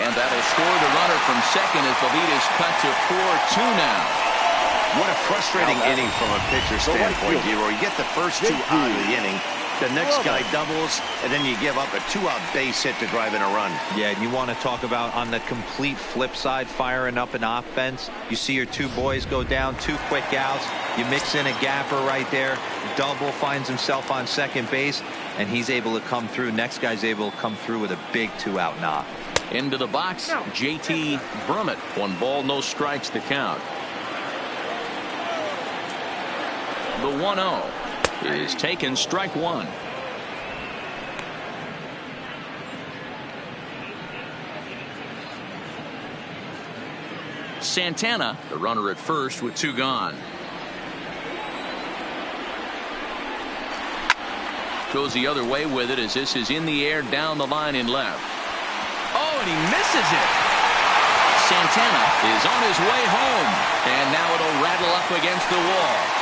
A: and that'll score the runner from second as the lead is cut to 4-2 now.
B: What a frustrating inning from a pitcher standpoint, Hero. You get the first two out of the inning, the next guy doubles, and then you give up a 2-out base hit to drive in a run.
D: Yeah, and you want to talk about on the complete flip side, firing up an offense. You see your two boys go down, 2 quick outs. You mix in a gapper right there. Double, finds himself on second base, and he's able to come through. Next guy's able to come through with a big 2-out knock.
A: Into the box, JT Brummett. 1 ball, no strikes to count. The 1-0 is taken, strike 1. Santana, the runner at first with 2 gone. Goes the other way with it as this is in the air down the line in left. Oh, and he misses it. Santana is on his way home, and now it'll rattle up against the wall.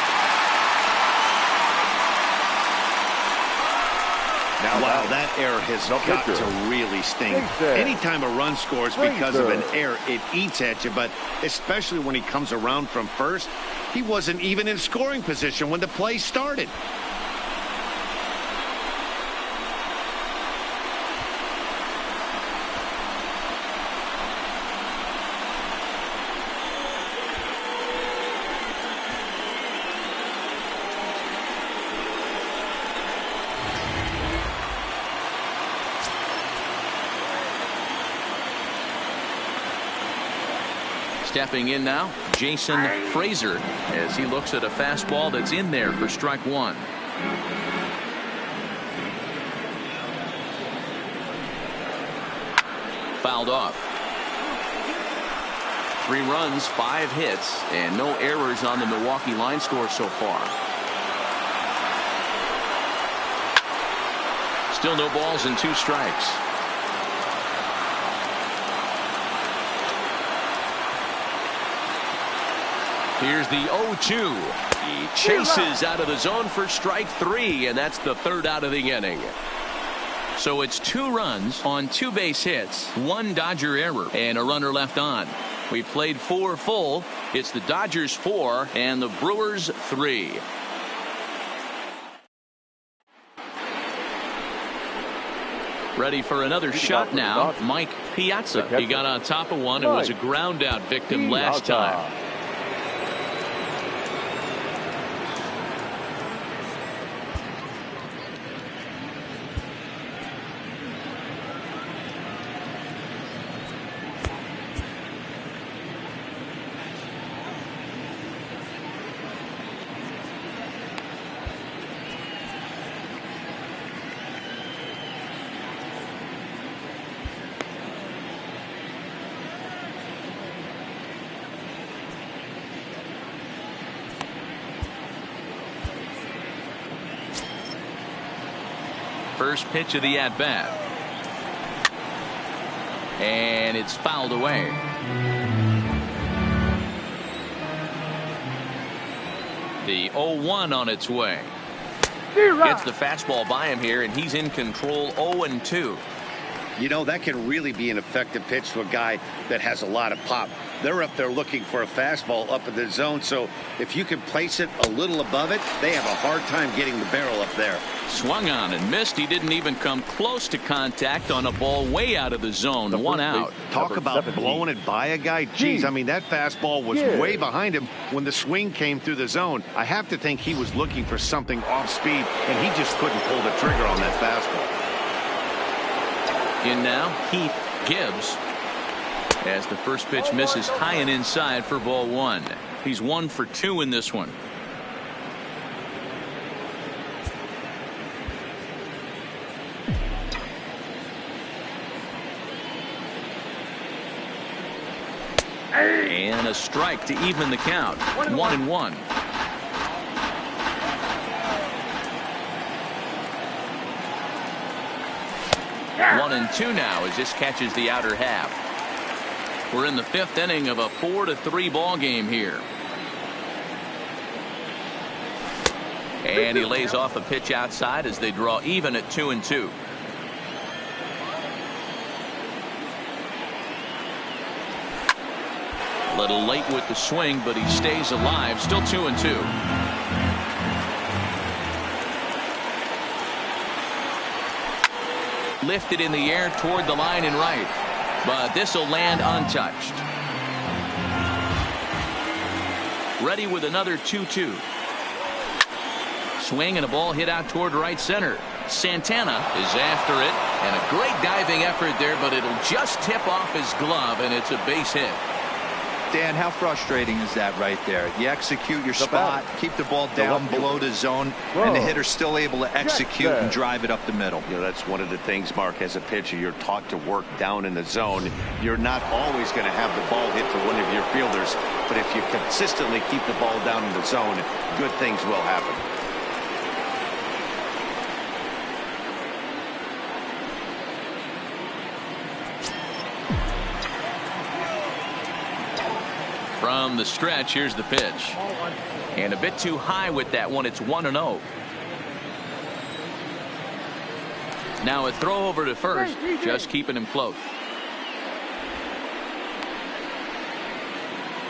B: Wow, that error has got to really sting. Anytime a run scores because of an error, it eats at you, but especially when he comes around from first, he wasn't even in scoring position when the play started.
A: Stepping in now, Jason Frazier, as he looks at a fastball that's in there for strike 1. Fouled off. 3 runs, 5 hits, and no errors on the Milwaukee line score so far. Still no balls and 2 strikes. Here's the 0-2. He chases out of the zone for strike 3, and that's the 3rd out of the inning. So it's 2 runs on 2 base hits, 1 Dodger error, and a runner left on. We played 4 full. It's the Dodgers 4 and the Brewers 3. Ready for another shot now, Mike Piazza. He got on top of one and was a ground out victim last time. First pitch of the at-bat. And it's fouled away. The 0-1 on its way. Gets the fastball by him here, and he's in control. 0-2.
B: You know, that can really be an effective pitch to a guy that has a lot of pop. They're up there looking for a fastball up in the zone, so if you can place it a little above it, they have a hard time getting the barrel up there.
A: Swung on and missed. He didn't even come close to contact on a ball way out of the zone. 1 out.
B: Talk about blowing it by a guy. Geez, I mean, that fastball was way behind him when the swing came through the zone. I have to think he was looking for something off speed, and he just couldn't pull the trigger on that fastball.
A: In now, Heath Gibbs, as the first pitch misses high and inside for ball 1. He's 1 for 2 in this one. And a strike to even the count. 1-1. One and 2 now as this catches the outer half. We're in the 5th inning of a 4-3 ball game here. And he lays off a pitch outside as they draw even at 2-2. A little late with the swing, but he stays alive. Still 2-2. Lifted in the air toward the line and right, but this will land untouched. Ready with another 2-2. Swing and a ball hit out toward right center. Santana is after it, and a great diving effort there, but it'll just tip off his glove, and it's a base hit.
D: Dan, how frustrating is that right there? You execute your spot, keep the ball down below the zone, and the hitter's still able to execute and drive it up the middle.
B: You know, that's one of the things, Mark, as a pitcher, you're taught to work down in the zone. You're not always going to have the ball hit to one of your fielders, but if you consistently keep the ball down in the zone, good things will happen.
A: From the stretch, here's the pitch. And a bit too high with that one. It's 1-0. Now a throw over to first, just keeping him close.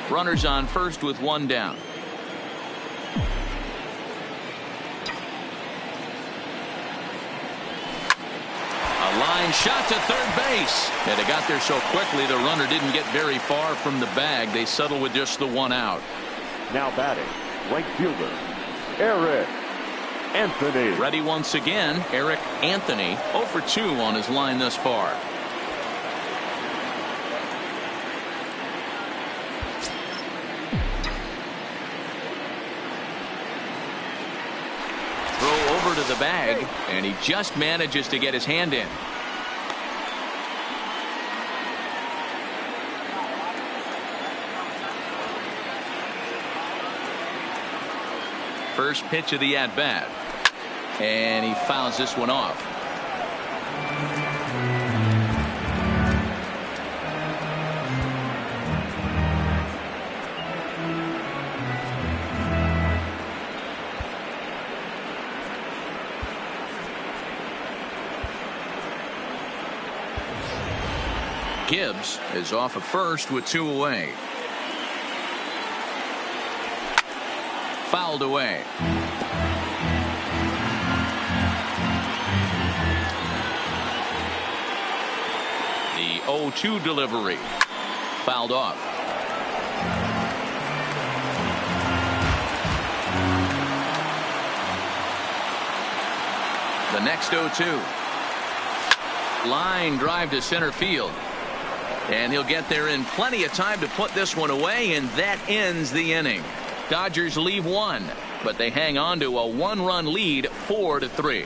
A: Runners on first with one down. A line shot to third base. And it got there so quickly the runner didn't get very far from the bag. They settle with just the one out.
C: Now batting, right fielder, Eric Anthony.
A: Ready once again, Eric Anthony, 0 for 2 on his line thus far. Throw over to the bag, and he just manages to get his hand in. First pitch of the at-bat, and he fouls this one off. Gibbs is off at first with 2 away. Fouled away. The 0-2 delivery. Fouled off. The next 0-2. Line drive to center field. And he'll get there in plenty of time to put this one away, and that ends the inning. Dodgers leave one, but they hang on to a 1-run lead, 4-3.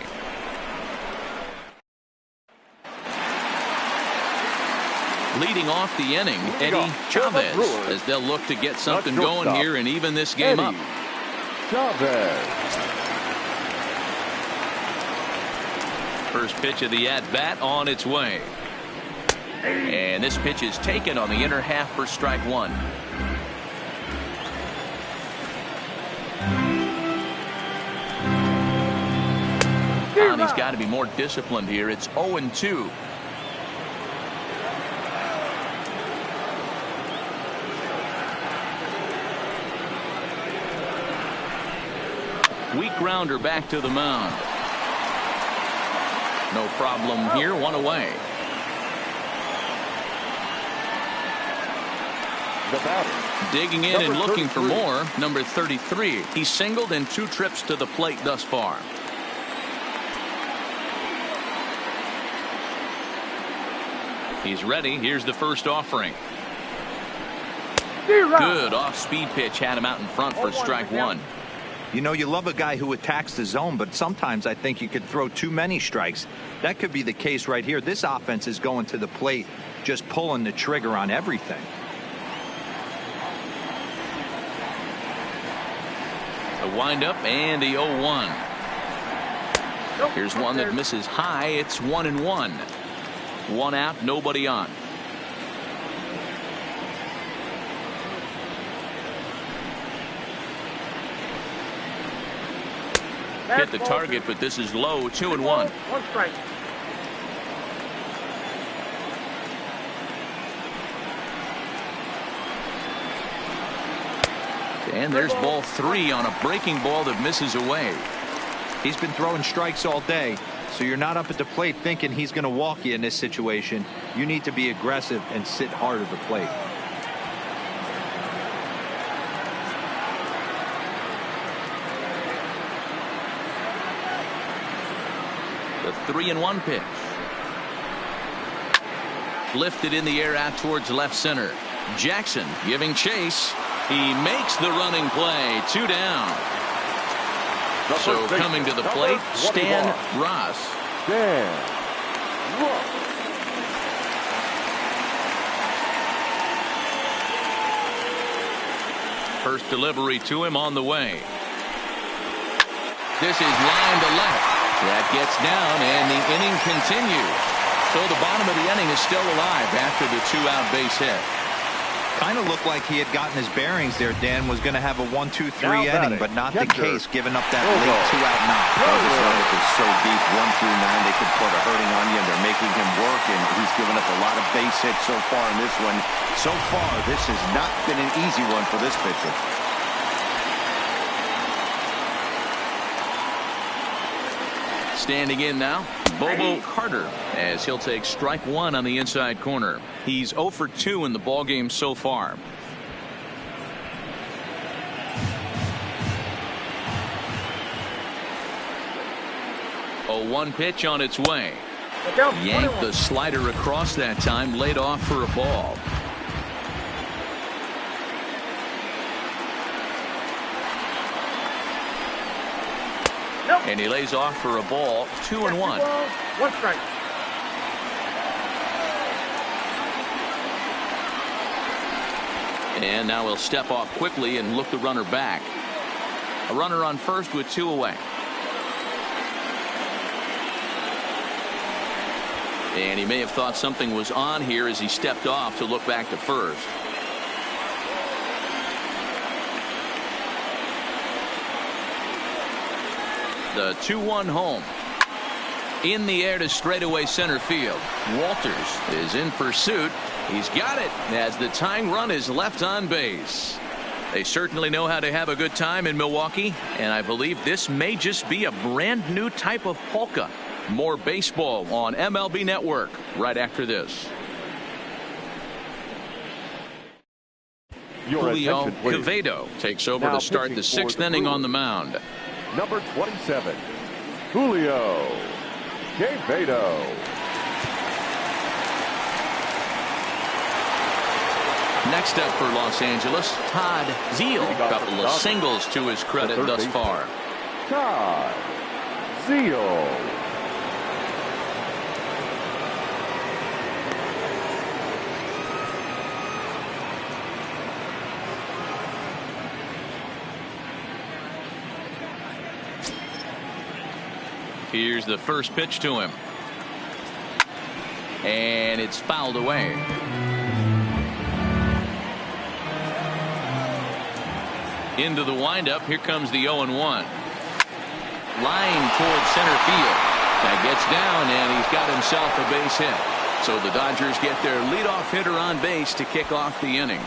A: Leading off the inning, Eddie Chavez, as they'll look to get something going here and even this game up.
C: Chavez.
A: First pitch of the at-bat on its way. And this pitch is taken on the inner half for strike one. And he's got to be more disciplined here. It's 0-2. Weak grounder back to the mound. No problem here. One away.
C: The batter.
A: Digging in and looking for more. Number 33. He's singled in 2 trips to the plate thus far. He's ready. Here's the first offering. Good off-speed pitch. Had him out in front for strike one.
D: You know, you love a guy who attacks the zone, but sometimes I think you could throw too many strikes. That could be the case right here. This offense is going to the plate, just pulling the trigger on everything.
A: A windup and the 0-1. Here's one that misses high. It's 1-1. 1 out, nobody on. Hit the target, but this is low. 2-1.
E: 1 strike.
A: And there's ball 3 on a breaking ball that misses away.
D: He's been throwing strikes all day, so you're not up at the plate thinking he's going to walk you in this situation. You need to be aggressive and sit hard at the plate.
A: The 3-1 pitch. Lifted in the air out towards left center. Jackson giving chase. He makes the running play. 2 down. So coming to the plate, Stan Ross. First delivery to him on the way. This is line to left. That gets down, and the inning continues. So the bottom of the inning is still alive after the 2-out base hit.
D: Kind of looked like he had gotten his bearings there. Dan was going to have a 1-2-3 inning, but not the case, giving up that late 2-out knock.
B: This lineup is so deep, 1 through 9, they could put a hurting on you, and they're making him work, and he's given up a lot of base hits so far in this one. So far, this has not been an easy one for this pitcher.
A: Standing in now, Bobo Carter, as he'll take strike 1 on the inside corner. He's 0 for 2 in the ballgame so far. A 1 pitch on its way. Yanked the slider across that time, laid off for a ball. And he lays off for a ball. 2-1.
E: 1 strike.
A: And now he'll step off quickly and look the runner back. A runner on first with 2 away. And he may have thought something was on here as he stepped off to look back to first. The 2-1 home. In the air to straightaway center field. Walters is in pursuit. He's got it as the tying run is left on base. They certainly know how to have a good time in Milwaukee, and I believe this may just be a brand new type of polka. More baseball on MLB Network right after this. Julio Quevedo takes over to start the 6th inning on the mound.
C: Number 27, Julio Quevedo.
A: Next up for Los Angeles, Todd Zeile. A couple of singles to his credit thus far.
C: Todd Zeile.
A: Here's the first pitch to him. And it's fouled away. Into the windup. Here comes the 0-1. Line towards center field. That gets down, and he's got himself a base hit. So the Dodgers get their leadoff hitter on base to kick off the inning.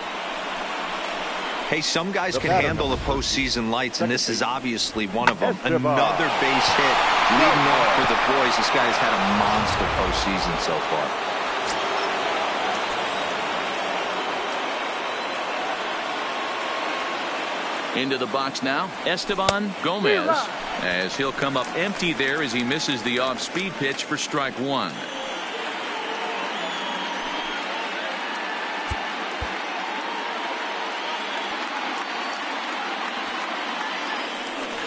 D: Hey, some guys can handle the postseason lights, and this is obviously one of them. Another base hit leading off for the boys. This guy has had a monster postseason so far.
A: Into the box now, Esteban Gomez, as he'll come up empty there as he misses the off-speed pitch for strike 1.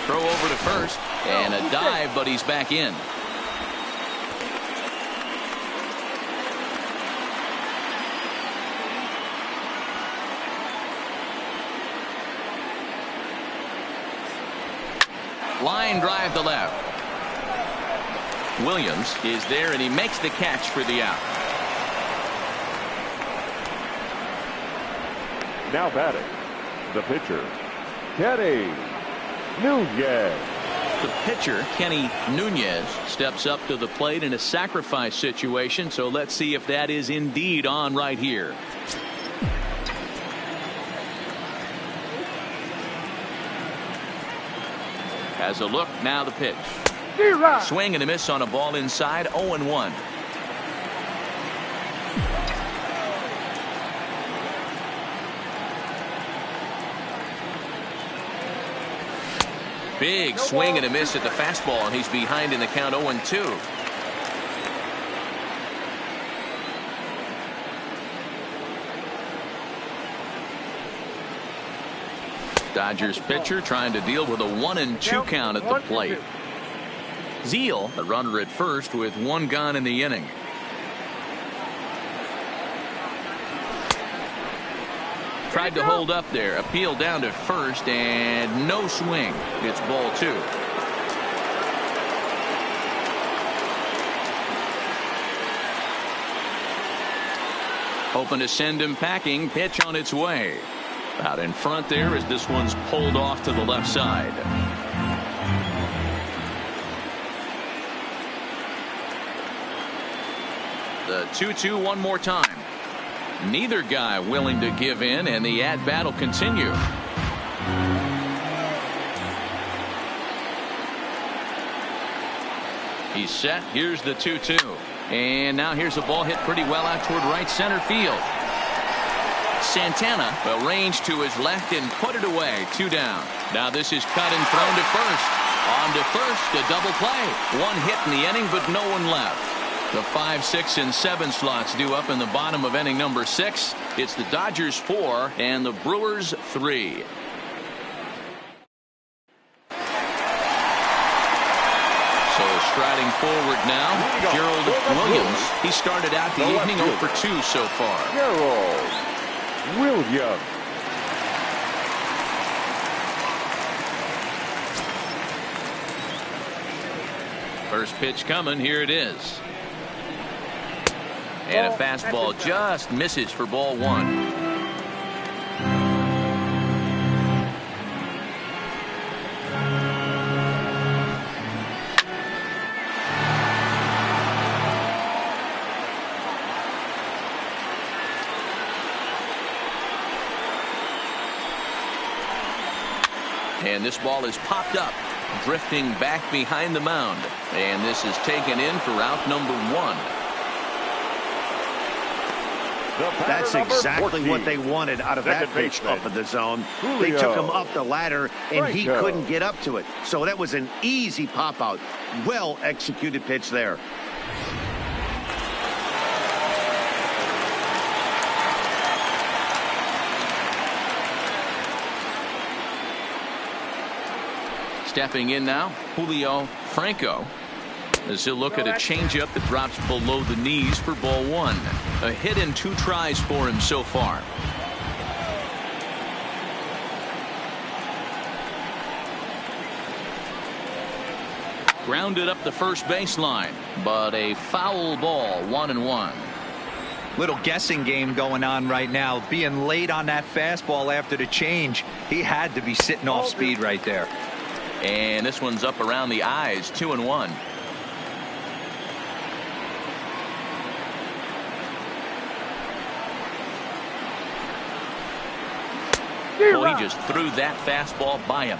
A: Throw over to first, and a dive, but he's back in. Line drive to left. Williams is there, and he makes the catch for the out.
C: Now batting, the pitcher, DeNunez.
A: The pitcher, DeNunez, steps up to the plate in a sacrifice situation, so let's see if that is indeed on right here. Has a look, now the pitch. Swing and a miss on a ball inside, 0-1. Big swing and a miss at the fastball, and he's behind in the count, 0-2. Dodgers pitcher trying to deal with a 1-2 count at the plate. Zeal, the runner at first with one gone in the inning. Tried to hold up there, appeal down to first, and no swing. It's ball 2. Hoping to send him packing. Pitch on its way. Out in front there as this one's pulled off to the left side. The 2-2 one more time. Neither guy willing to give in, and the at-bat will continue. He's set. Here's the 2-2. And now here's a ball hit pretty well out toward right center field. Santana will range to his left and put it away. 2 down. Now this is cut and thrown to first. On to first, a double play. One hit in the inning, but no one left. The 5, 6, and 7 slots due up in the bottom of inning number 6. It's the Dodgers 4 and the Brewers 3. So striding forward now, Gerald Williams. He started out the evening 0 for 2 so far.
C: Gerald Williams.
A: First pitch coming. Here it is. And a fastball just misses for ball 1. And this ball is popped up, drifting back behind the mound. And this is taken in for out number 1.
B: That's exactly what they wanted out of that pitch up in the zone. They took him up the ladder, and he couldn't get up to it. So that was an easy pop-out. Well-executed pitch there.
A: Stepping in now, Julio Franco. As he'll look at a changeup that drops below the knees for ball 1. A hit in 2 tries for him so far. Grounded up the first baseline, but a foul ball, 1-1.
D: Little guessing game going on right now. Being late on that fastball after the change, he had to be sitting off speed right there.
A: And this one's up around the eyes, 2-1. Well, he just threw that fastball by him.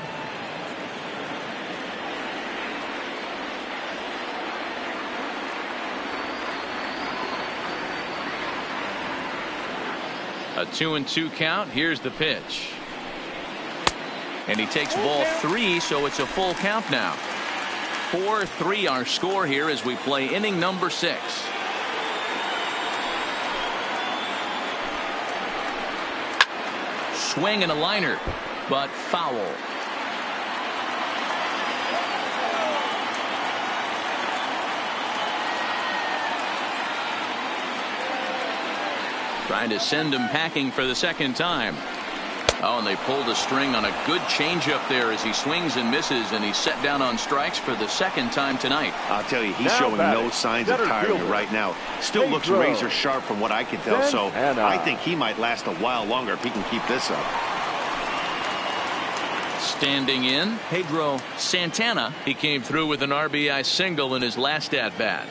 A: A 2-2 count. Here's the pitch. And he takes ball 3, so it's a full count now. 4-3 our score here as we play inning number 6. Swing and a liner, but foul. Trying to send him packing for the second time. Oh, and they pulled a string on a good changeup there as he swings and misses, and he's set down on strikes for the second time tonight.
B: I'll tell you, he's showing no signs of tiring right now. Still looks razor sharp from what I can tell, so I think he might last a while longer if he can keep this up.
A: Standing in, Pedro Santana. He came through with an RBI single in his last at-bat.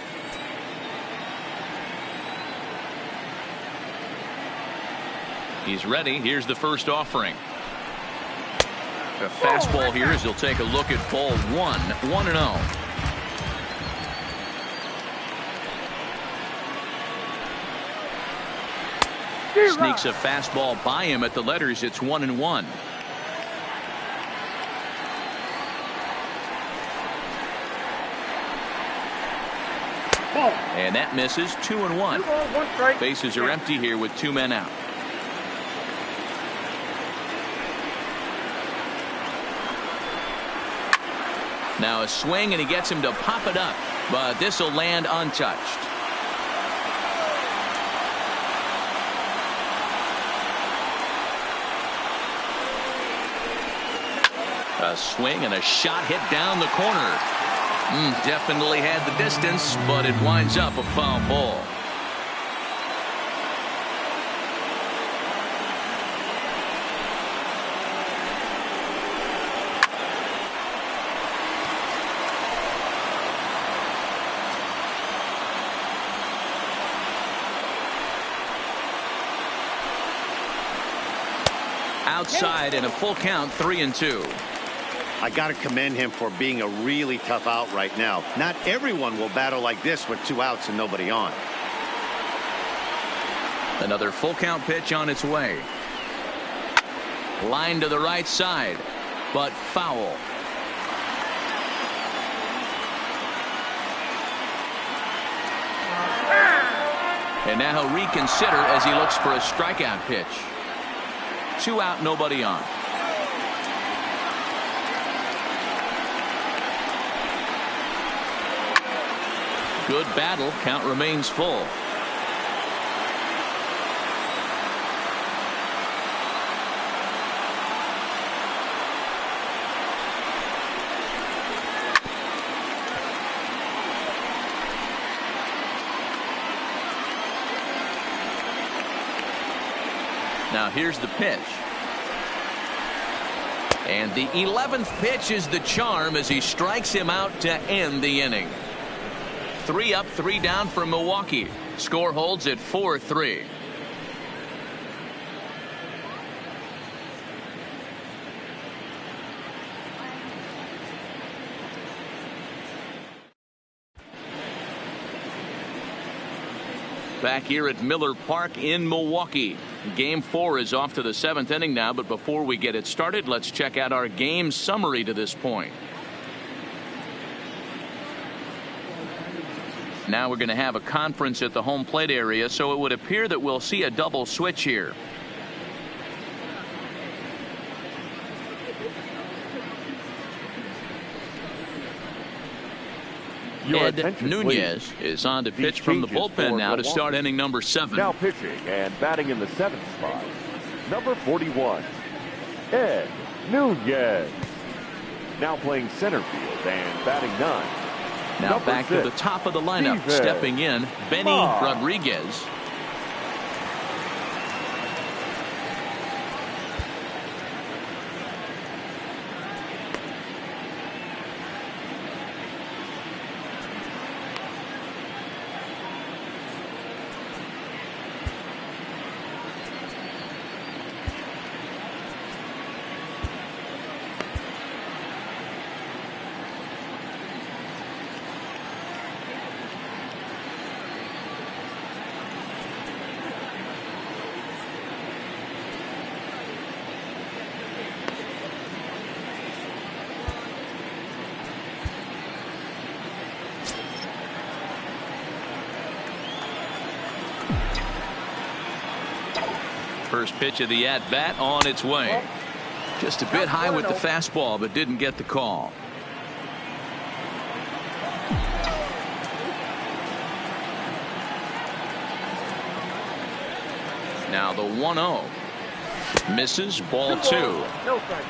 A: He's ready. Here's the first offering. A fastball here as he'll take a look at ball 1, 1-0. Sneaks a fastball by him at the letters. It's 1-1. And that misses. 2-1. Bases are empty here with 2 men out. Now a swing, and he gets him to pop it up, but this will land untouched. A swing and a shot hit down the corner. Definitely had the distance, but it winds up a foul ball. Outside and a full count, 3-2.
B: I got to commend him for being a really tough out right now. Not everyone will battle like this with 2 outs and nobody on.
A: Another full count pitch on its way. Line to the right side, but foul. And now he'll reconsider as he looks for a strikeout pitch. 2 out, nobody on. Good battle. Count remains full. Now here's the pitch. And the 11th pitch is the charm as he strikes him out to end the inning. 3 up, 3 down for Milwaukee. Score holds at 4-3. Back here at Miller Park in Milwaukee. Game 4 is off to the 7th inning now, but before we get it started, let's check out our game summary to this point. Now we're going to have a conference at the home plate area, so it would appear that we'll see a double switch here. DeNunez is on to pitch from the bullpen now to start inning number 7.
C: Now pitching and batting in the 7th spot, number 41, DeNunez. Now playing center field and batting 9.
A: Now
C: number
A: back
C: 6,
A: to the top of the lineup, stepping in, Benny Rodriguez. First pitch of the at-bat on its way. Just a bit high with the fastball, but didn't get the call. Now the 1-0. Misses, ball 2.
C: No strike.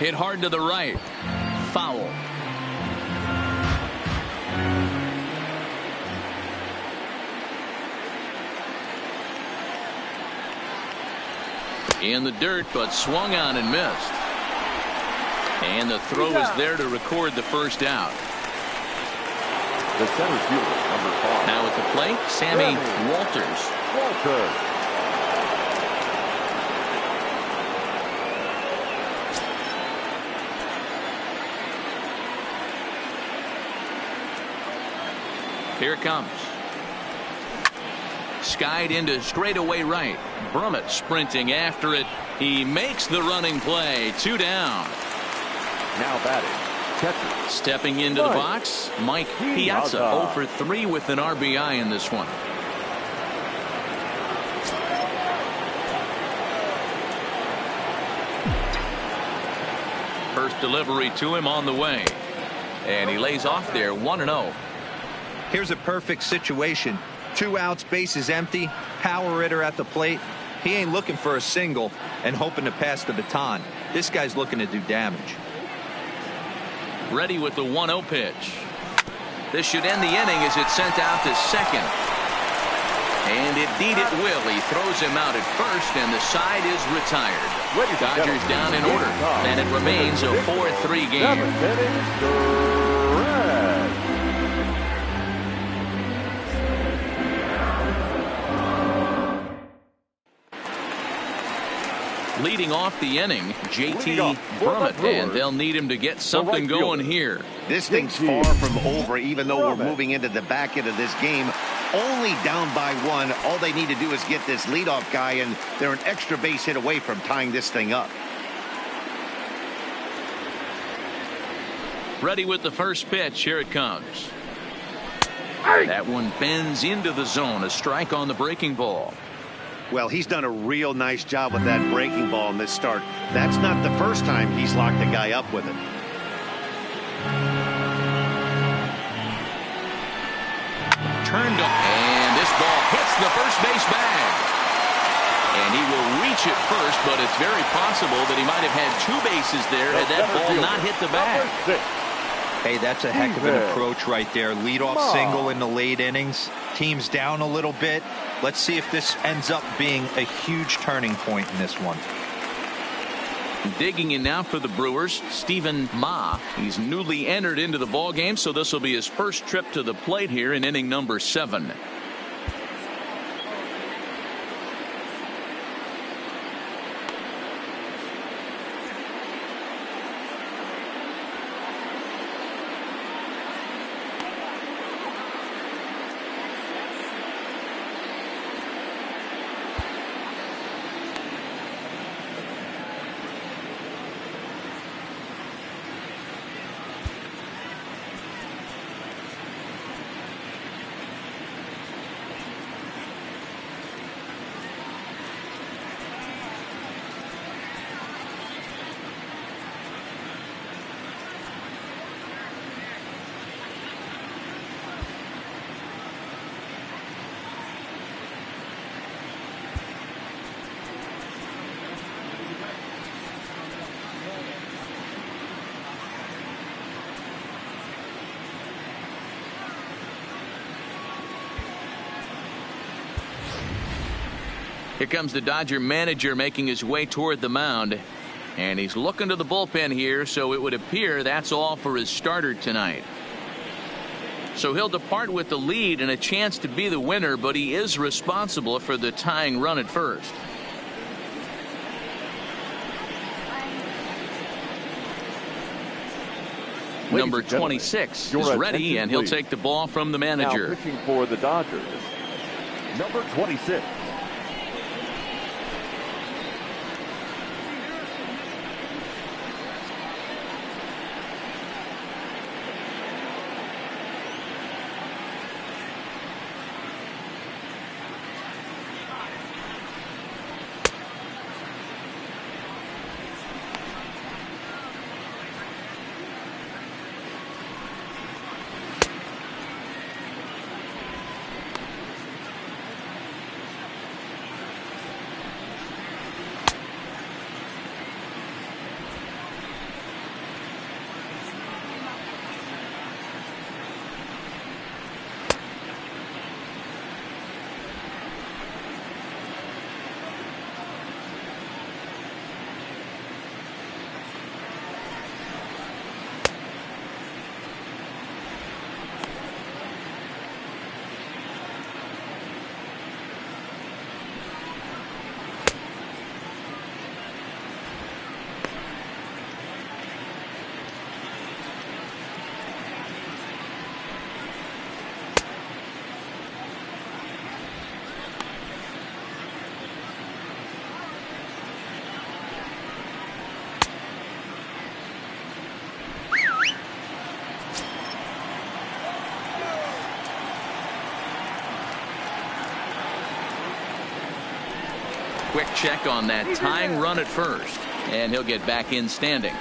A: Hit hard to the right. Foul. In the dirt, but swung on and missed. And the throw is there to record the first out.
C: The center fielder, number 5.
A: Now at the plate, Sammy Walters. Here it comes. Skied into straightaway right. Brummett sprinting after it. He makes the running play. 2 down.
C: Now batting, catcher.
A: Stepping into the box, Mike Piazza 0 for 3 with an RBI in this one. First delivery to him on the way. And he lays off there 1-0.
D: Here's a perfect situation. 2 outs, bases empty, power hitter at the plate. He ain't looking for a single and hoping to pass the baton. This guy's looking to do damage.
A: Ready with the 1-0 pitch. This should end the inning as it's sent out to second. And indeed it will. He throws him out at first, and the side is retired. Dodgers down in order, and it remains a 4-3 game. Leading off the inning, JT Brummett, and they'll need him to get something going here.
B: This thing's far from over, even though we're moving into the back end of this game. Only down by 1. All they need to do is get this leadoff guy, and they're an extra base hit away from tying this thing up.
A: Ready with the first pitch. Here it comes. That one bends into the zone. A strike on the breaking ball.
B: Well, he's done a real nice job with that breaking ball in this start. That's not the first time he's locked a guy up with it.
A: Turned up, and this ball hits the first base bag. And he will reach it first, but it's very possible that he might have had 2 bases there had that ball not hit the bag.
D: Hey, that's a heck of an approach right there. Leadoff single in the late innings. Team's down a little bit. Let's see if this ends up being a huge turning point in this one.
A: Digging in now for the Brewers, Stephen Ma. He's newly entered into the ballgame, so this will be his first trip to the plate here in inning number 7. Here comes the Dodger manager making his way toward the mound. And he's looking to the bullpen here, so it would appear that's all for his starter tonight. So he'll depart with the lead and a chance to be the winner, but he is responsible for the tying run at first. Number 26 is ready, and he'll take the ball from the manager.
C: Now pitching for the Dodgers, number 26.
A: quick check on that tying run at first, and he'll get back in standing.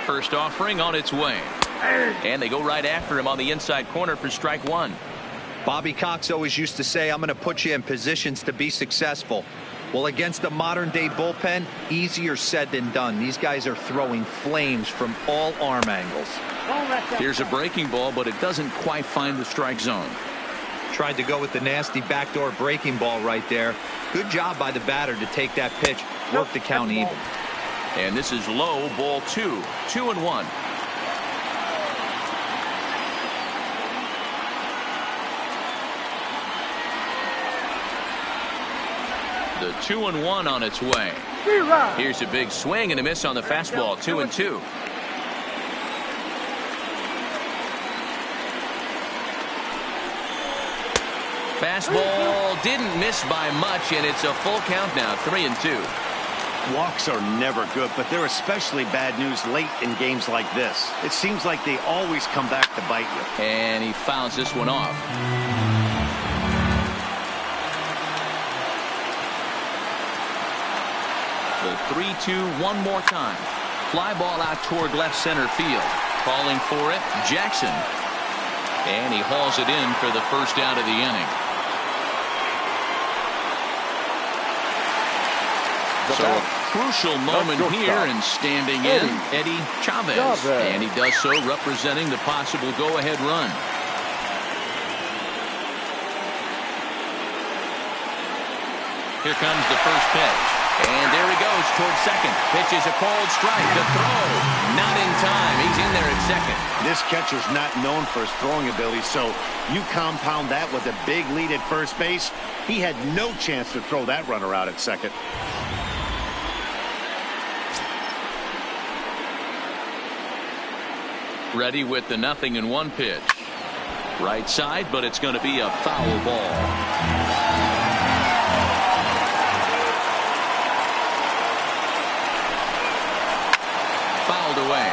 A: First offering on its way, and they go right after him on the inside corner for strike one.
D: Bobby Cox always used to say, I'm going to put you in positions to be successful. Well, against a modern day bullpen, easier said than done. These guys are throwing flames from all arm angles.
A: Here's a breaking ball, but it doesn't quite find the strike zone.
D: Tried to go with the nasty backdoor breaking ball right there. Good job by the batter to take that pitch, work the count even.
A: And this is low, ball 2, 2-1. The 2-1 on its way. Here's a big swing and a miss on the fastball. 2-2. Fastball didn't miss by much, and it's a full count now. 3-2.
B: Walks are never good, but they're especially bad news late in games like this. It seems like they always come back to bite you.
A: And he fouls this one off. The 3-2 one more time. Fly ball out toward left center field. Calling for it, Jackson. And he hauls it in for the first out of the inning. So a crucial moment here, and standing in, Eddie Chavez. And he does so representing the possible go-ahead run. Here comes the first pitch. And there he goes towards second. Pitch is a cold strike. The throw, not in time. He's in there at second.
B: This catcher's not known for his throwing ability, so you compound that with a big lead at first base. He had no chance to throw that runner out at second.
A: Ready with the 0-1 pitch. Right side, but it's going to be a foul ball. Fouled away.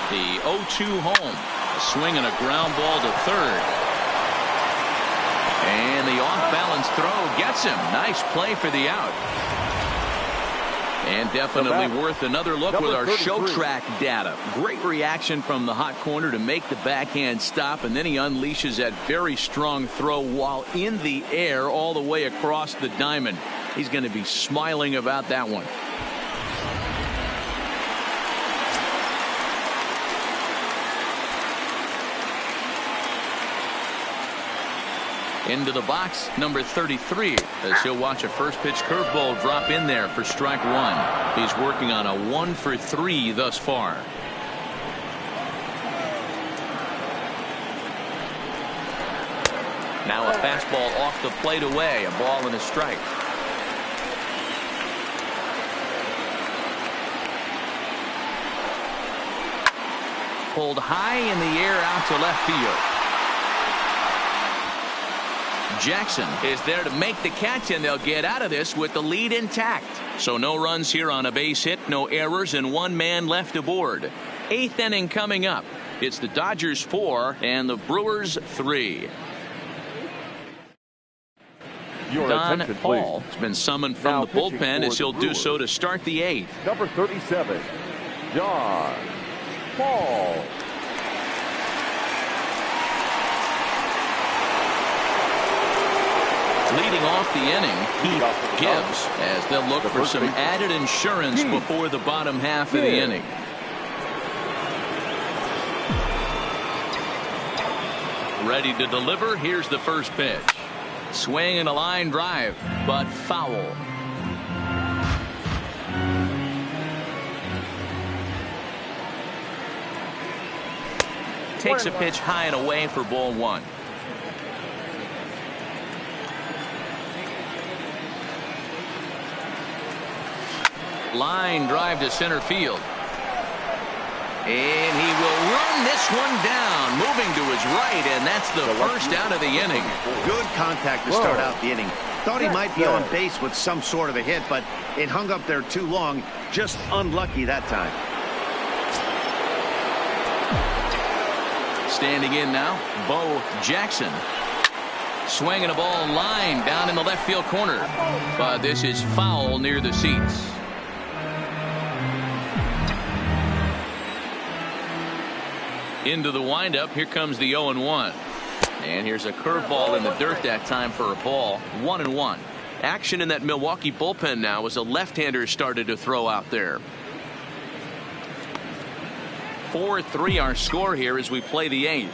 A: The 0-2 home. A swing and a ground ball to third. And the off-balance throw gets him. Nice play for the out. And definitely worth another look with our show track data. Great reaction from the hot corner to make the backhand stop, and then he unleashes that very strong throw while in the air all the way across the diamond. He's going to be smiling about that one. Into the box, number 33, as he'll watch a first pitch curveball drop in there for strike one. He's working on a 1-for-3 thus far. Now a fastball off the plate away, a ball and a strike. Pulled high in the air out to left field. Jackson is there to make the catch, and they'll get out of this with the lead intact. So no runs here on a base hit, no errors, and one man left aboard. 8th inning coming up. It's the Dodgers 4 and the Brewers 3. Don Hall has been summoned from the bullpen as he'll do so to start the 8th.
C: Number 37, Don Hall.
A: Leading off the inning, Heath Gibbs, as they'll look for some added insurance before the bottom half of the inning. Ready to deliver. Here's the first pitch. Swing and a line drive, but foul. Takes a pitch high and away for ball one. Line drive to center field. And he will run this one down, moving to his right, and that's the first out of the inning.
B: Good contact to start out the inning. Thought he might be on base with some sort of a hit, but it hung up there too long. Just unlucky that time.
A: Standing in now, Bo Jackson. Swinging a ball line down in the left field corner. But this is foul near the seats. Into the windup. Here comes the 0-1. And here's a curveball in the dirt that time for a ball. 1-1. Action in that Milwaukee bullpen now as a left-hander started to throw out there. 4-3 our score here as we play the 8th.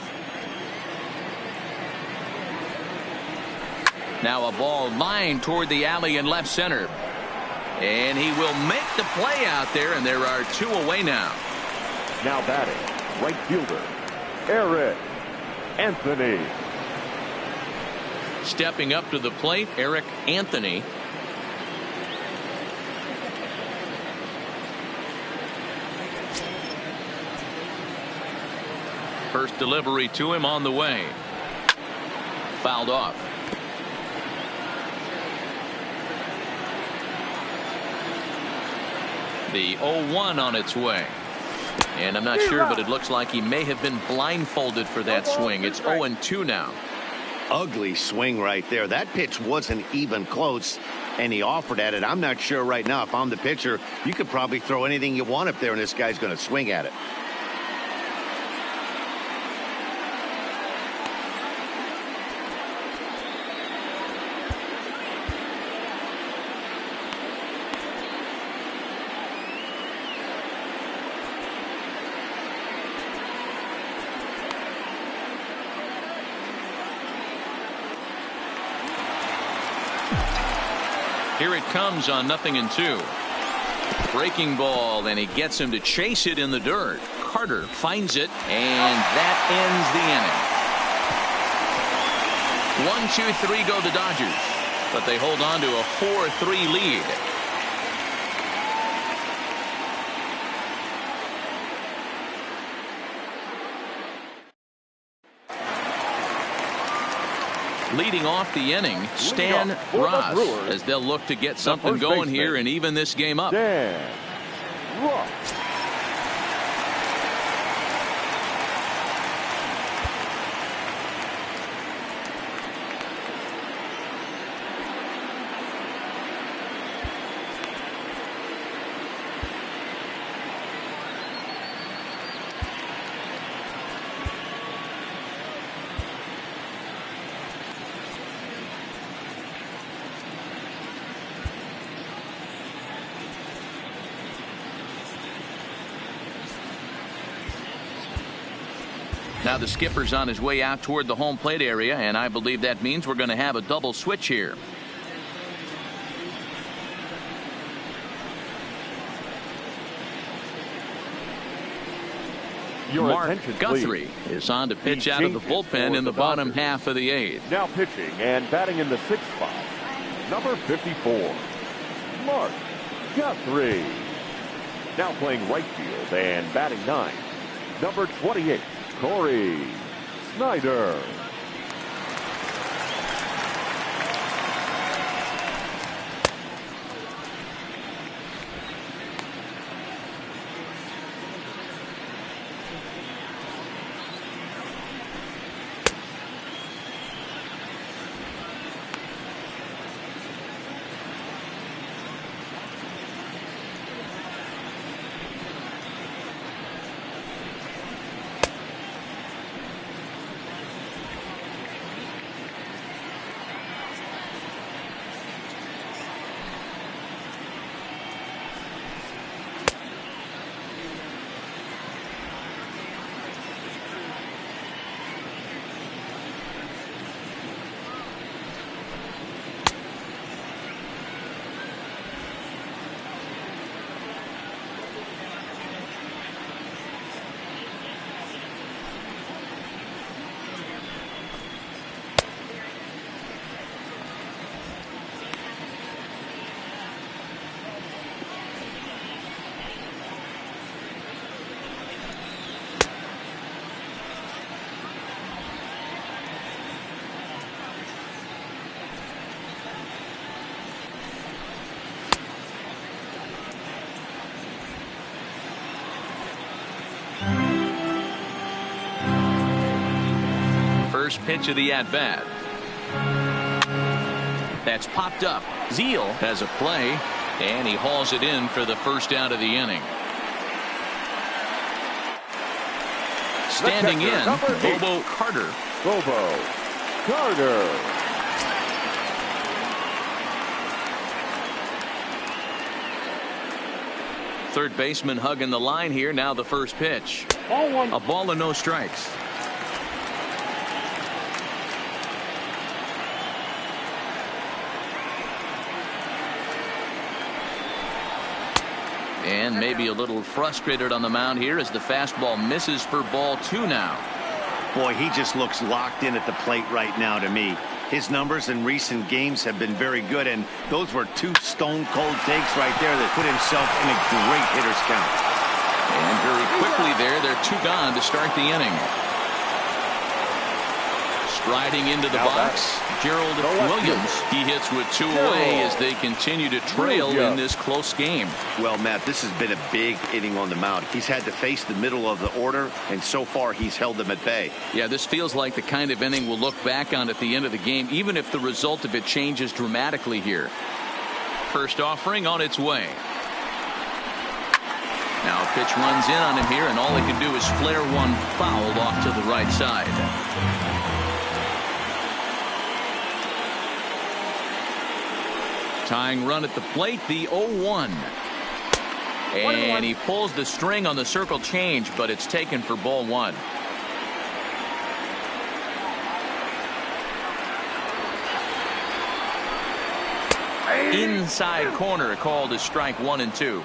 A: Now a ball lined toward the alley in left center. And he will make the play out there, and there are 2 away now.
C: Now batting, right fielder, Eric Anthony.
A: Stepping up to the plate, Eric Anthony. First delivery to him on the way. Fouled off. The 0-1 on its way. And I'm not sure, but it looks like he may have been blindfolded for that swing. It's 0-2 now.
B: Ugly swing right there. That pitch wasn't even close, and he offered at it. I'm not sure right now. If I'm the pitcher, you could probably throw anything you want up there, and this guy's going to swing at it.
A: Here it comes on 0-2. Breaking ball, and he gets him to chase it in the dirt. Carter finds it, and that ends the inning. 1-2-3 go the Dodgers, but they hold on to a 4-3 lead. Leading off the inning, Stan Ross, as they'll look to get something going here and even this game up.
C: Dan Ross.
A: Now the skipper's on his way out toward the home plate area, and I believe that means we're going to have a double switch here. Mark Guthrie is on to pitch out of the bullpen in the bottom half of the 8th.
C: Now pitching and batting in the 6th spot, number 54, Mark Guthrie. Now playing right field and batting 9, number 28, Corey Snyder.
A: first pitch of the at-bat. That's popped up. Zeal has a play, and he hauls it in for the first out of the inning. Standing in, Bobo Carter.
C: Bobo Carter.
A: Third baseman hugging the line here. Now the first pitch. A ball and no strikes. And maybe a little frustrated on the mound here as the fastball misses for ball 2 now.
B: Boy, he just looks locked in at the plate right now to me. His numbers in recent games have been very good, and those were 2 stone-cold takes right there that put himself in a great hitter's count.
A: And very quickly there, they're 2 gone to start the inning. Striding into the box, Gerald Williams. He hits with 2 away as they continue to trail in this close game.
B: Well, Matt, this has been a big inning on the mound. He's had to face the middle of the order, and so far he's held them at bay.
A: Yeah, this feels like the kind of inning we'll look back on at the end of the game, even if the result of it changes dramatically here. First offering on its way. Now a pitch runs in on him here, and all he can do is flare one foul off to the right side. Tying run at the plate, the 0-1. And he pulls the string on the circle change, but it's taken for ball 1. Inside corner called as strike 1 and 2.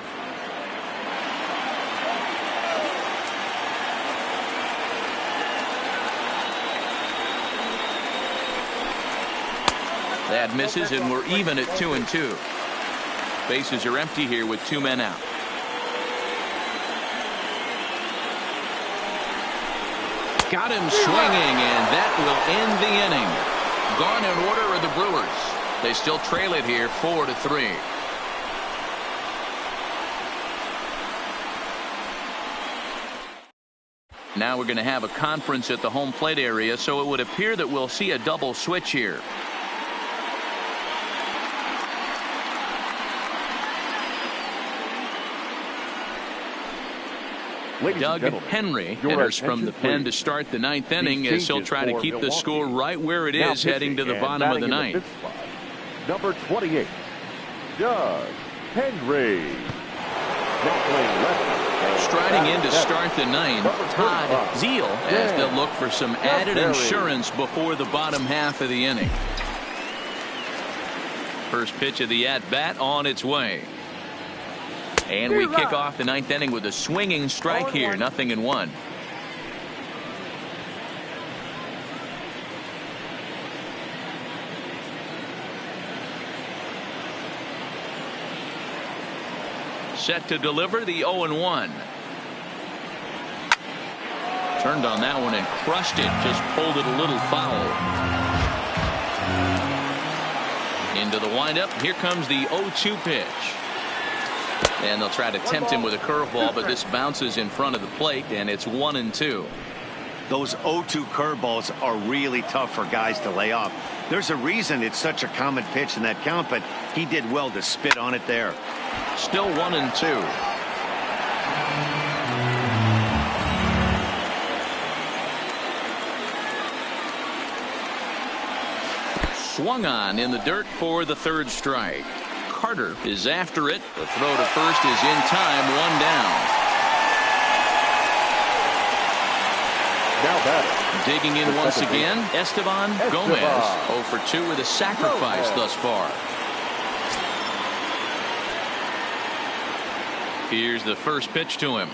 A: That misses, and we're even at 2 and 2. Bases are empty here with 2 men out. Got him swinging, and that will end the inning. Gone in order are the Brewers. They still trail it here 4-3. Now we're going to have a conference at the home plate area, so it would appear that we'll see a double switch here. Doug Henry enters from the pen to start the 9th inning as he'll try to keep the score right where it is heading to the bottom of the 9th.
C: Number 28, Doug Henry.
A: Striding in to start the 9th, Todd Zeal, as they'll look for some added insurance before the bottom half of the inning. First pitch of the at-bat on its way. And we kick off the 9th inning with a swinging strike here, 0-1. Set to deliver the 0-1. Turned on that one and crushed it, just pulled it a little foul. Into the windup, here comes the 0-2 pitch. And they'll try to tempt him with a curveball, but this bounces in front of the plate, and it's 1-2.
B: Those 0-2 curveballs are really tough for guys to lay off. There's a reason it's such a common pitch in that count, but he did well to spit on it there.
A: Still 1-2. Swung on in the dirt for the 3rd strike. Carter is after it. The throw to first is in time, 1 down.
C: Now batter.
A: Digging in once again, Esteban Gomez. 0 for 2 with a sacrifice thus far. Here's the first pitch to him.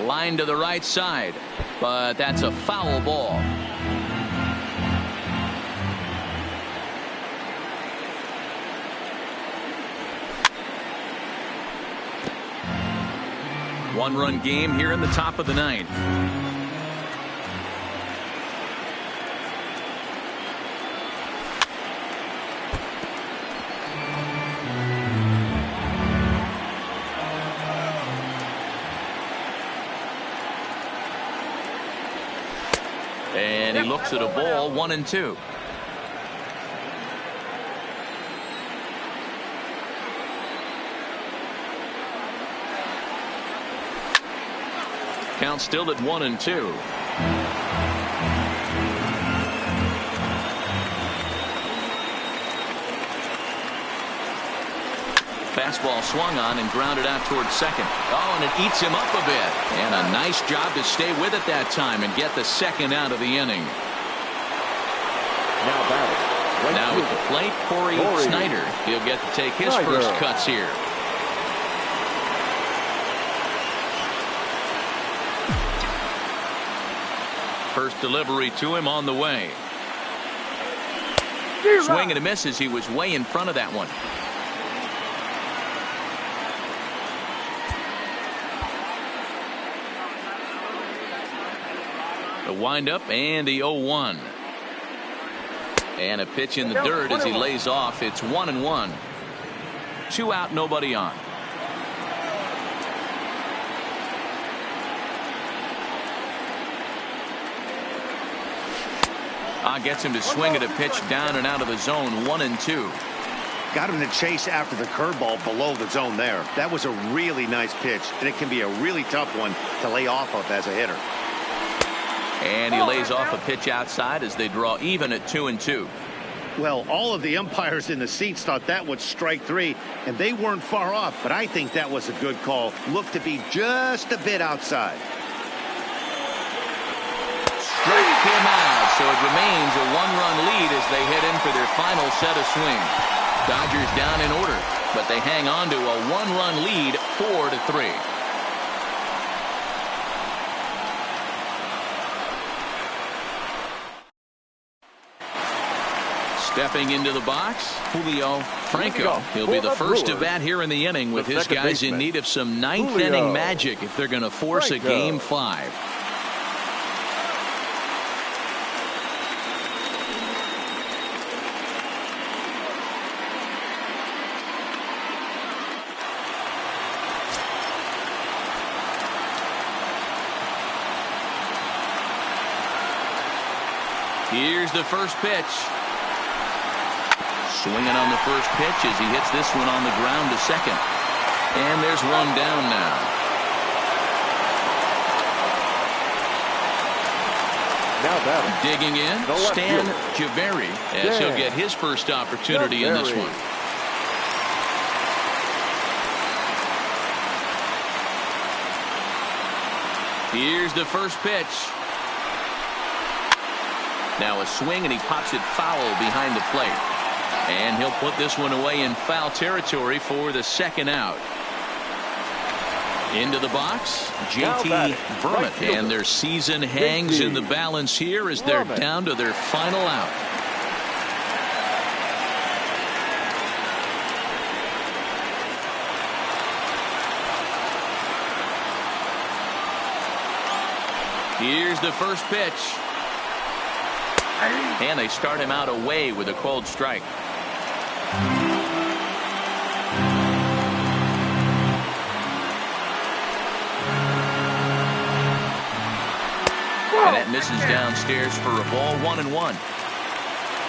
A: Line to the right side, but that's a foul ball. One-run game here in the top of the 9th. looks at a ball, 1-2. Count still at 1-2. Fastball swung on and grounded out towards second. Oh, and it eats him up a bit. And a nice job to stay with it that time and get the second out of the inning. Now at the plate, Corey Snyder. He'll get to take his first cuts here. First delivery to him on the way. Swing and a miss as he was way in front of that one. The windup and the 0-1. And a pitch in the dirt as he lays off. It's 1-1. 2 out, nobody on. Gets him to swing at a pitch down and out of the zone. 1-2.
B: Got him to chase after the curveball below the zone there. That was a really nice pitch, and it can be a really tough one to lay off of as a hitter.
A: And he lays off a pitch outside as they draw even at 2-2.
B: Well, all of the umpires in the seats thought that was strike 3, and they weren't far off, but I think that was a good call. Looked to be just a bit outside.
A: Strike him out, so it remains a 1-run lead as they head in for their final set of swings. Dodgers down in order, but they hang on to a 1-run lead, 4-3. Stepping into the box, Julio Franco. He'll be the first to bat here in the inning with his guys in need of some ninth inning magic if they're going to force a game 5. Here's the first pitch. Swinging on the first pitch as he hits this one on the ground to second. And there's one down now. Digging in, Stan Javeri, as he'll get his first opportunity in this one. Here's the first pitch. Now a swing, and he pops it foul behind the plate. And he'll put this one away in foul territory for the second out. Into the box, J.T. Vermont, and their season hangs in the balance here as they're down to their final out. Here's the first pitch. And they start him out away with a cold strike. And that misses downstairs for a ball, 1-1.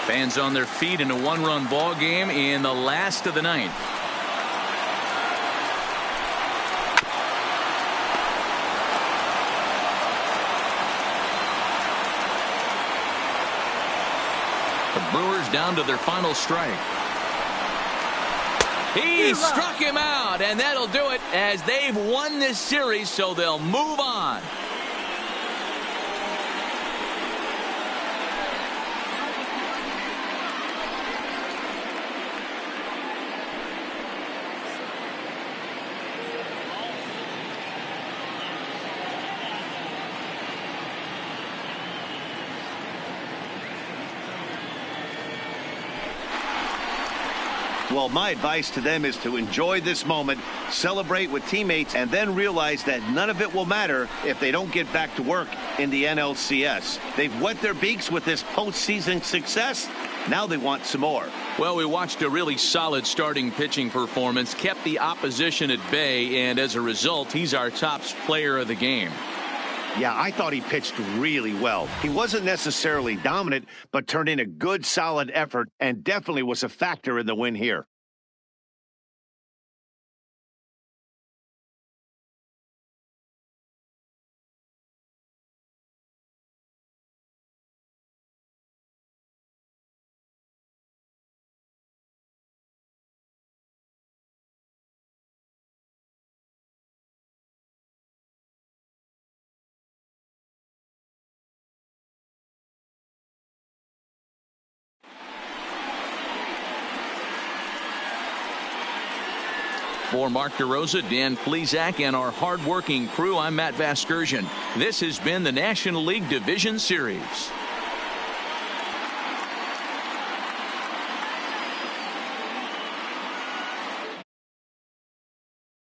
A: Fans on their feet in a 1-run ball game in the last of the ninth. The Brewers down to their final strike. He struck him out, and that'll do it as they've won this series, so they'll move on.
B: Well, my advice to them is to enjoy this moment, celebrate with teammates, and then realize that none of it will matter if they don't get back to work in the NLCS. They've wet their beaks with this postseason success. Now they want some more.
A: Well, we watched a really solid starting pitching performance, kept the opposition at bay, and as a result, he's our top player of the game.
B: Yeah, I thought he pitched really well. He wasn't necessarily dominant, but turned in a good, solid effort and definitely was a factor in the win here.
A: For Mark DeRosa, Dan Plesac, and our hardworking crew, I'm Matt Vasgersian. This has been the National League Division Series.